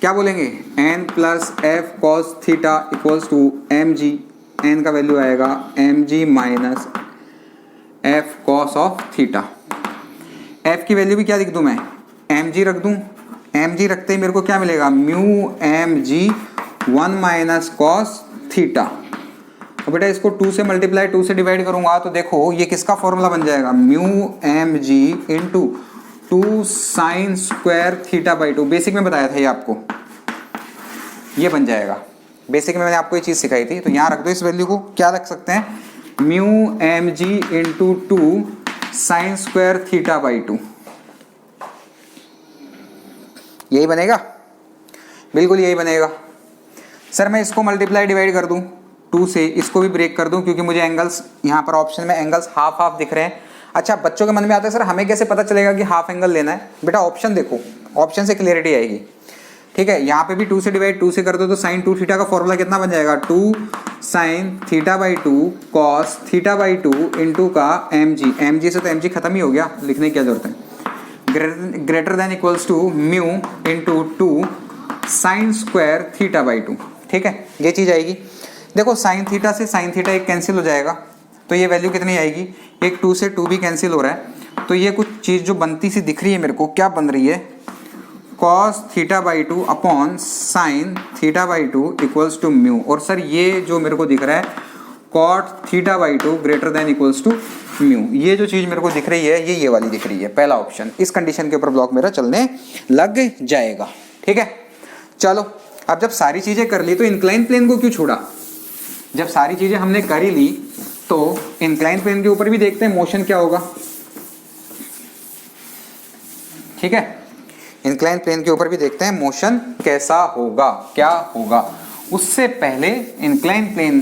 क्या बोलेंगे? n plus F cos theta equals to mg, n का वैल्यू आएगा mg minus F cos of theta. F की वैल्यू भी क्या लिख दूं मैं? mg रख दूं, mg रखते ही मेरे को क्या मिलेगा? Mu mg 1 minus cos theta. तो बेटा इसको 2 से मल्टीप्लाई 2 से डिवाइड करूंगा तो देखो ये किसका फॉर्मूला बन जाएगा? Mu mg into 2 sine square theta by 2। Basic में बताया था ये आपको, ये बन जाएगा। बेसिक में मैंने आपको ये चीज सिखाई थी, तो यहाँ रख दो इस वैल्यू को। क्या रख सकते हैं? Mu mg into 2 sine square theta by 2, यही बनेगा, बिल्कुल यही बनेगा। सर मैं इसको मल्टीप्लाई डिवाइड कर दूं 2 से, इसको भी ब्रेक कर दूं क्योंकि मुझे एंगल्स यहाँ पर ऑप्शन में एंगल्स हाफ हाफ दिख रहे हैं। अच्छा बच्चों के मन में आता है सर हमें कैसे पता चलेगा कि हाफ एंगल लेना है? बेटा ऑप्शन देखो, ऑप्शन से क्लियरिटी आएगी। ठीक है, यहाँ पे भी 2 से डिवाइड 2 से कर दो तो साइन 2 थीटा का फॉर्मूला कितना बन जाएगा? 2 sine theta by 2 cos theta by 2 into का mg से तो mg खत्म ही हो गया, लिखने की क्या जरूरत है? Greater than equals to mu into 2 sine square theta by 2। ठीक है, ये चीज आएगी। देखो साइन थीटा से साइन थीटा एक कैंसिल हो जाएगा, तो ये वैल्यू कितनी आएगी? एक 2 से 2 भी कैंसिल हो रहा है, तो ये कुछ चीज जो बनती सी दिख रही है मेरे को, क्या बन रही है? Cos theta by 2 upon sine theta by 2 equals to mu. और सर ये जो मेरे को दिख रहा है cot theta by 2 greater than equals to mu, ये जो चीज मेरे को दिख रही है ये वाली दिख रही है, पहला ऑप्शन। इस कंडीशन के ऊपर ब्लॉक मेरा चलने लग जाएगा। ठीक है, चलो अब जब सारी चीजें कर ली तो इंक्लाइन प्लेन को क्यों छोड़ा? जब सारी चीजें हमने कर ही ली तो इंक्लाइन प्लेन के ऊपर भी देखते हैं मोशन क्या होगा। ठीक है, इंक्लाइन प्लेन के ऊपर भी देखते हैं मोशन कैसा होगा, क्या होगा। उससे पहले इंक्लाइन प्लेन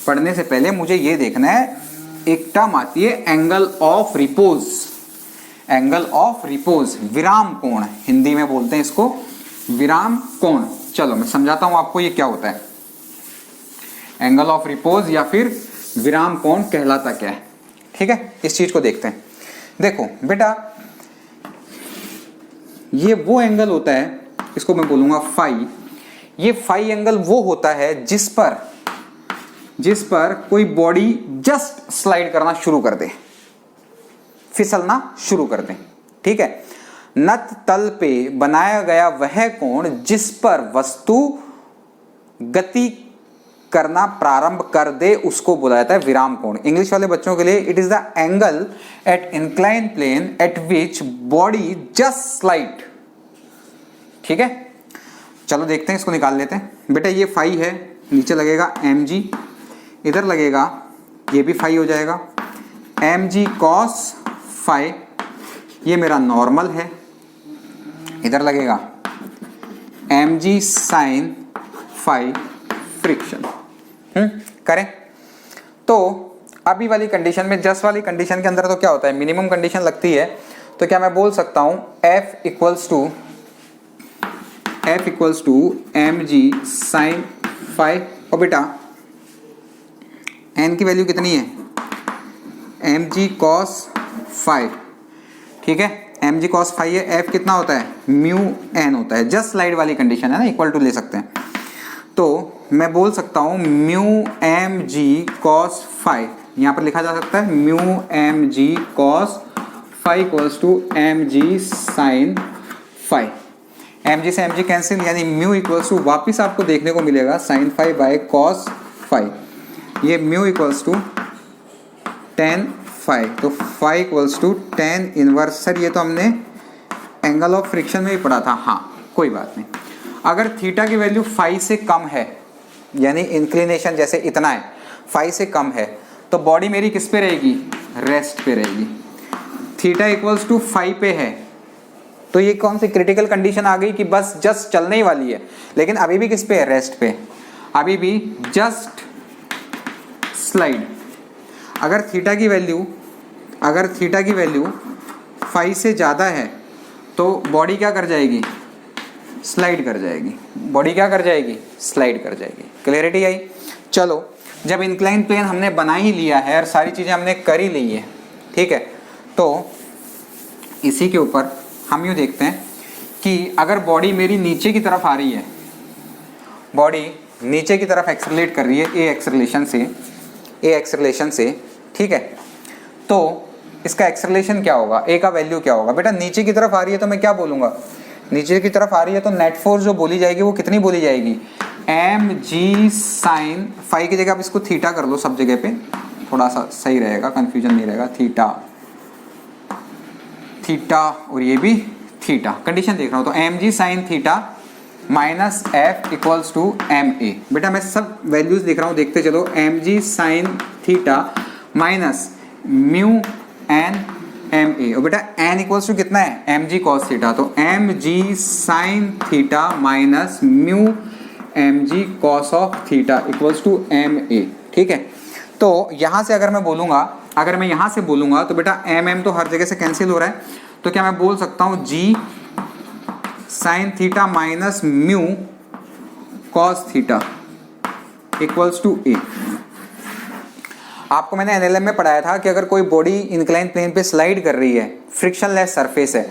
पढ़ने से पहले मुझे ये देखना है, एक टर्म आती है angle of repose. Angle of repose, विराम कोण, हिंदी में बोलते हैं इसको विराम कोण। चलो मैं समझाता हूं आपको ये क्या होता है। एंगल ऑफ रिपोज या फिर विराम कोण कहलाता क्या है। ठीक है, इस चीज को देखते हैं। देखो बेटा ये वो एंगल होता है, इसको मैं बोलूंगा फाई। ये फाई एंगल वो होता है जिस पर कोई बॉडी जस्ट स्लाइड करना शुरू कर दे, फिसलना शुरू कर दे। ठीक है, नत तल पे बनाया गया वह कोण जिस पर वस्तु गति करना प्रारंभ कर दे उसको बोला जाता है विराम कोण। इंग्लिश वाले बच्चों के लिए it is the angle at incline plane at which body just slide. ठीक है, चलो देखते हैं, इसको निकाल लेते हैं। बेटा ये फाई है, नीचे लगेगा mg, इधर लगेगा, ये भी फाई हो जाएगा, mg cos फाई, ये मेरा नॉर्मल है, इधर लगेगा mg sin फाई फ्रिक्शन। करें तो अभी वाली कंडीशन में, जस्ट वाली कंडीशन के अंदर तो क्या होता है, मिनिमम कंडीशन लगती है, तो क्या मैं बोल सकता हूं F equals to mg sin phi. और बेटा n की वैल्यू कितनी है, mg cos फाई। ठीक है, mg cos फाई है, f कितना होता है, म्यू n होता है, जस्ट स्लाइड वाली कंडीशन है ना, इक्वल टू ले सकते हैं। तो मैं बोल सकता हूं म्यू mg cos फाई, यहां पर लिखा जा सकता है mu mg cos phi equals to mg sin phi. mg से mg कैंसिल, यानी म्यू इक्वल्स टू, वापिस आपको देखने को मिलेगा sin phi by cos phi, ये mu equals to tan phi, तो phi equals to tan inverse. Sir ये तो हमने एंगल ऑफ फ्रिक्शन में ही पढ़ा था। हाँ कोई बात नहीं, अगर थीटा की वैल्यू फाई से कम है, यानी इंक्लिनेशन जैसे इतना है, फाई से कम है, तो बॉडी मेरी किस पे रहेगी, रेस्ट पे रहेगी। थीटा इक्वल्स टू फाई पे है, तो ये कौन सी क्रिटिकल कंडीशन आ गई कि बस जस्ट चलने ही वाली है, लेकिन अभी भी किस पे है, रेस्ट पे, अभी भी जस्ट स्लाइड। अगर थीटा की वैल्यू फाई से ज़्यादा है तो बॉडी क्या कर जाएगी, स्लाइड कर जाएगी, बॉडी क्या कर जाएगी, स्लाइड कर जाएगी। क्लियरिटी आई। चलो जब इंक्लाइन प्लेन हमने बना ही लिया है और सारी चीज़ें हमने कर ही ली है, ठीक है, तो इसी के ऊपर हम यूँ देखते हैं कि अगर बॉडी मेरी नीचे की तरफ आ रही है, बॉडी नीचे की तरफ एक्सेलरेट कर रही है ए एक्सेलरेशन से, ठीक है, तो इसका एक्सेलरेशन क्या होगा, ए का वैल्यू क्या होगा। बेटा नीचे की तरफ आ रही है तो मैं क्या बोलूँगा, नीचे की तरफ आ रही है तो नेट फोर्स जो बोली जाएगी वो कितनी बोली जाएगी, mg sin फाई की जगह आप इसको थीटा कर लो, सब जगह पे थोड़ा सा सही रहेगा, कंफ्यूजन नहीं रहेगा। थीटा और ये भी थीटा, कंडीशन देख रहा हूँ, तो mg sin theta minus f equals to ma। बेटा मैं सब वैल्यूज देख रहा हूँ, देखते चलो, mg sin theta minus mu n ma, और बेटा n इक्वल्स टू कितना है, mg cos थीटा, तो mg sin theta minus mu mg cos of theta equals to ma। ठीक है, तो यहाँ से अगर मैं बोलूँगा, अगर मैं यहाँ से बोलूँगा तो बेटा mm तो हर जगह से कैंसिल हो रहा है, तो क्या मैं बोल सकता हूँ g sin theta minus mu cos theta equals to a। आपको मैंने एनएलएम में पढ़ाया था कि अगर कोई बॉडी इंक्लाइन प्लेन पे स्लाइड कर रही है, फ्रिक्शनलेस सरफेस है,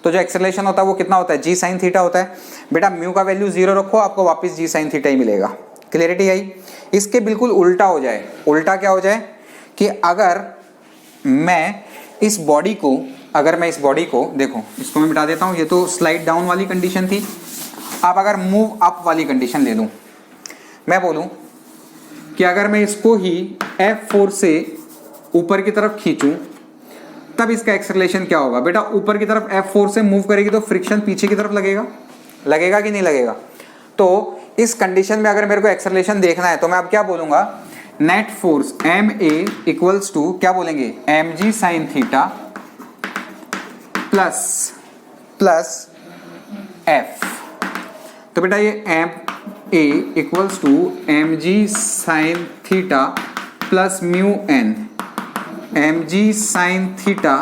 तो जो एक्सेलरेशन होता है वो कितना होता है, जी साइन थीटा होता है। बेटा म्यू का वैल्यू 0 रखो, आपको वापस जी साइन थीटा ही मिलेगा। क्लियरिटी आई। इसके बिल्कुल उल्टा हो जाए, उल्टा क्या हो जाए कि अगर मैं इस बॉडी को देखो, इसको मैं मिटा देता हूँ, ये तो स्लाइड डाउन वाली कंडीशन थी। अब अगर मूव अप वाली कंडीशन ले लूँ, मैं बोलूँ कि अगर मैं इसको ही F4 से ऊपर की तरफ खींचूं, तब इसका एक्सेलरेशन क्या होगा। बेटा ऊपर की तरफ F4 से मूव करेगी तो फ्रिक्शन पीछे की तरफ लगेगा कि नहीं लगेगा। तो इस कंडीशन में अगर मेरे को एक्सेलरेशन देखना है तो मैं अब क्या बोलूंगा, net force MA equals to क्या बोलेंगे, mg sin theta plus F। तो बेटा ये MA equals to mg sin theta plus mu n, mg sin theta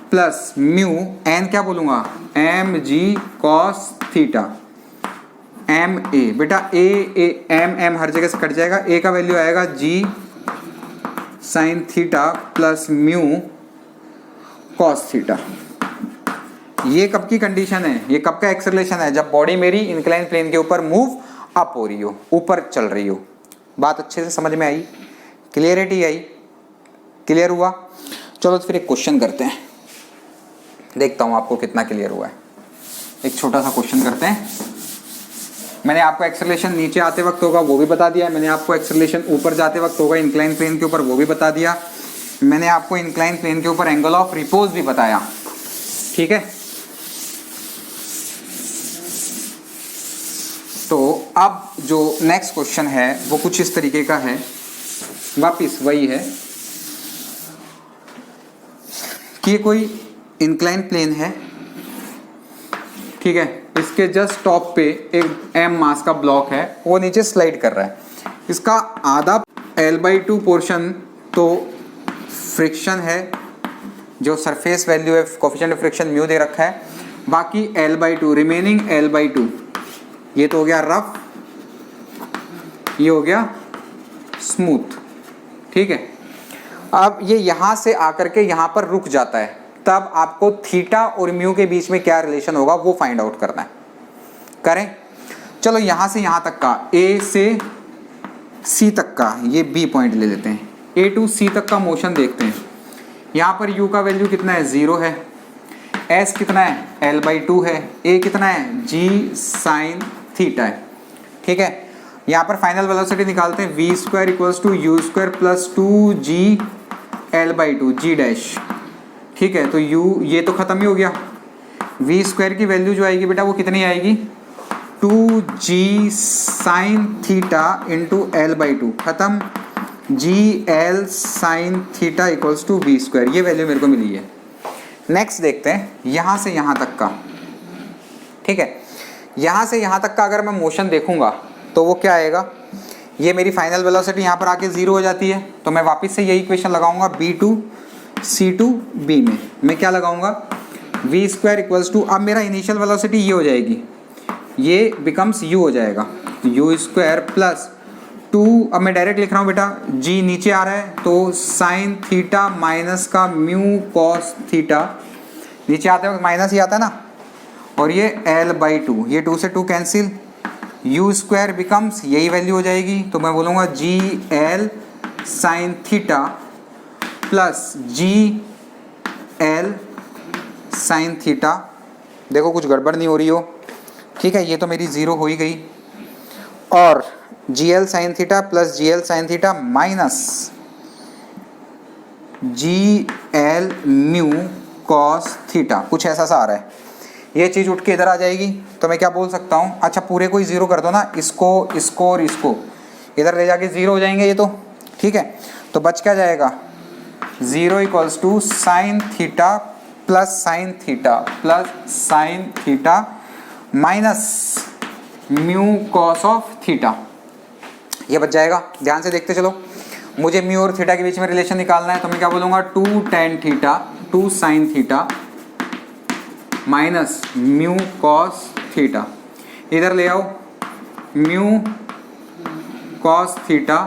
plus mu n क्या बोलूंगा, mg cos थीटा ma। बेटा m हर जगह से कट जाएगा, a का वैल्यू आएगा g sin theta plus mu cos theta. ये कब की कंडीशन है, ये कब का एक्सेलरेशन है, जब बॉडी मेरी इंक्लाइन प्लेन के ऊपर मूव अप हो रही हो, ऊपर चल रही हो। बात अच्छे से समझ में आई, क्लियरिटी आई, क्लियर हुआ। चलो तो फिर एक क्वेश्चन करते हैं। देखता हूँ आपको कितना क्लियर हुआ है। एक छोटा सा क्वेश्चन करते हैं। मैंने आपको एक्सेलरेशन नीचे आते वक्त होगा वो भी बता दिया, मैंने आपको एक्सेलरेशन ऊपर जाते वक्त होगा इंक्लाइन प्लेन के ऊपर वो भी बता दिया, मैंने आपको इंक्लाइन प्लेन के ऊपर एंगल ऑफ रिपोज भी बताया। ठीक है, तो अब जो नेक्स्ट क्वेश्चन है वो कुछ इस तरीके का है, वापिस वही है कि ये कोई इंक्लाइन प्लेन है, ठीक है, इसके जस्ट टॉप पे एक m मास का ब्लॉक है, वो नीचे स्लाइड कर रहा है। इसका आधा L/2 पोर्शन तो फ्रिक्शन है, जो सरफेस वैल्यू है, कोफिशिएंट ऑफ फ्रिक्शन म्यू दे रखा है, बाकी L/2 रिमेनिंग L/2 ये तो हो गया रफ, ये हो गया स्मूथ। ठीक है, अब ये यहां से आकर के यहां पर रुक जाता है, तब आपको थीटा और म्यू के बीच में क्या रिलेशन होगा वो फाइंड आउट करना है। करें, चलो यहां से यहां तक का A से C तक का ये B पॉइंट ले लेते हैं, A to C तक का मोशन देखते हैं। यहां पर U का वैल्यू कितना है, 0 है, S कितना है, L/2 है, A कितना है, G sin थीटा है। ठीक है, यहाँ पर फाइनल वेलोसिटी निकालते हैं, v square equals to u square plus 2g L/2 g dash. ठीक है, तो u ये तो खत्म ही हो गया, v स्क्वायर की वैल्यू जो आएगी बेटा वो कितनी आएगी, 2g sin theta into L/2 खत्म, g L sin theta equals to v square, ये वैल्यू मेरे को मिली है। नेक्स्ट देखते हैं यहाँ से यहाँ तक का। ठीक है, यहाँ से यहाँ तक का अगर मैं मोशन देखूंगा तो वो क्या आएगा, ये मेरी फाइनल वेलोसिटी यहाँ पर आके 0 हो जाती है, तो मैं वापस से यही इक्वेशन लगाऊंगा B2 C2 B में। मैं क्या लगाऊंगा, v स्क्वायर इक्वल्स टू, अब मेरा इनिशियल वेलोसिटी ये हो जाएगी, ये बिकम्स u हो जाएगा, u स्क्वायर प्लस 2, अब मैं डायरेक्ट लिख रहा हूँ बेटा, g नीचे आ रहा है तो साइन थीटा माइनस का म्यू कॉस थीटा, नीचे आते वक्त माइनस ही आता है ना, और ये L/2, ये 2 से 2 कैंसिल, u स्क्वायर बिकम्स यही वैल्यू हो जाएगी, तो मैं बोलूँगा G L sine theta plus G L sine theta. देखो कुछ गड़बड़ नहीं हो रही हो, ठीक है, ये तो मेरी 0 हो ही गई, और G L sine theta plus G L sine theta minus G L mu cos theta, कुछ ऐसा सा आ रहा है। ये चीज़ उठ के इधर आ जाएगी, तो मैं क्या बोल सकता हूँ, अच्छा पूरे को ही 0 कर दो ना, इसको इसको और इसको इधर ले जाके 0 हो जाएंगे ये तो। ठीक है, तो बच क्या जाएगा, 0 equals to sine theta plus sine theta minus mu cos of theta, ये बच जाएगा। ध्यान से देखते चलो, मुझे म्यू और थीटा के बीच में रिलेशन निकालना है, तो मैं क्या बोलूँगा, 2 tan theta 2 sine theta minus mu cos theta, इधर ले आओ, mu cos theta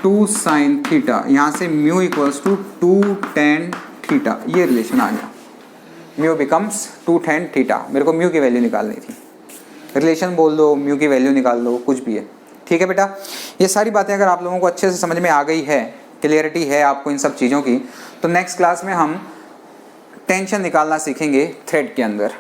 2 sine theta, यहाँ से mu equals to 2 tan theta, ये रिलेशन आ गया, म्यू बिकम्स 2 tan थीटा। मेरे को म्यू की वैल्यू निकालनी थी, रिलेशन बोल दो, म्यू की वैल्यू निकाल दो, कुछ भी है। ठीक है बेटा, ये सारी बातें अगर आप लोगों को अच्छे से समझ में आ गई है, क्लियरिटी है आपको इन सब चीज़ों की, तो नेक्स्ट क्लास में हम टेंशन निकालना सीखेंगे थ्रेड के अंदर।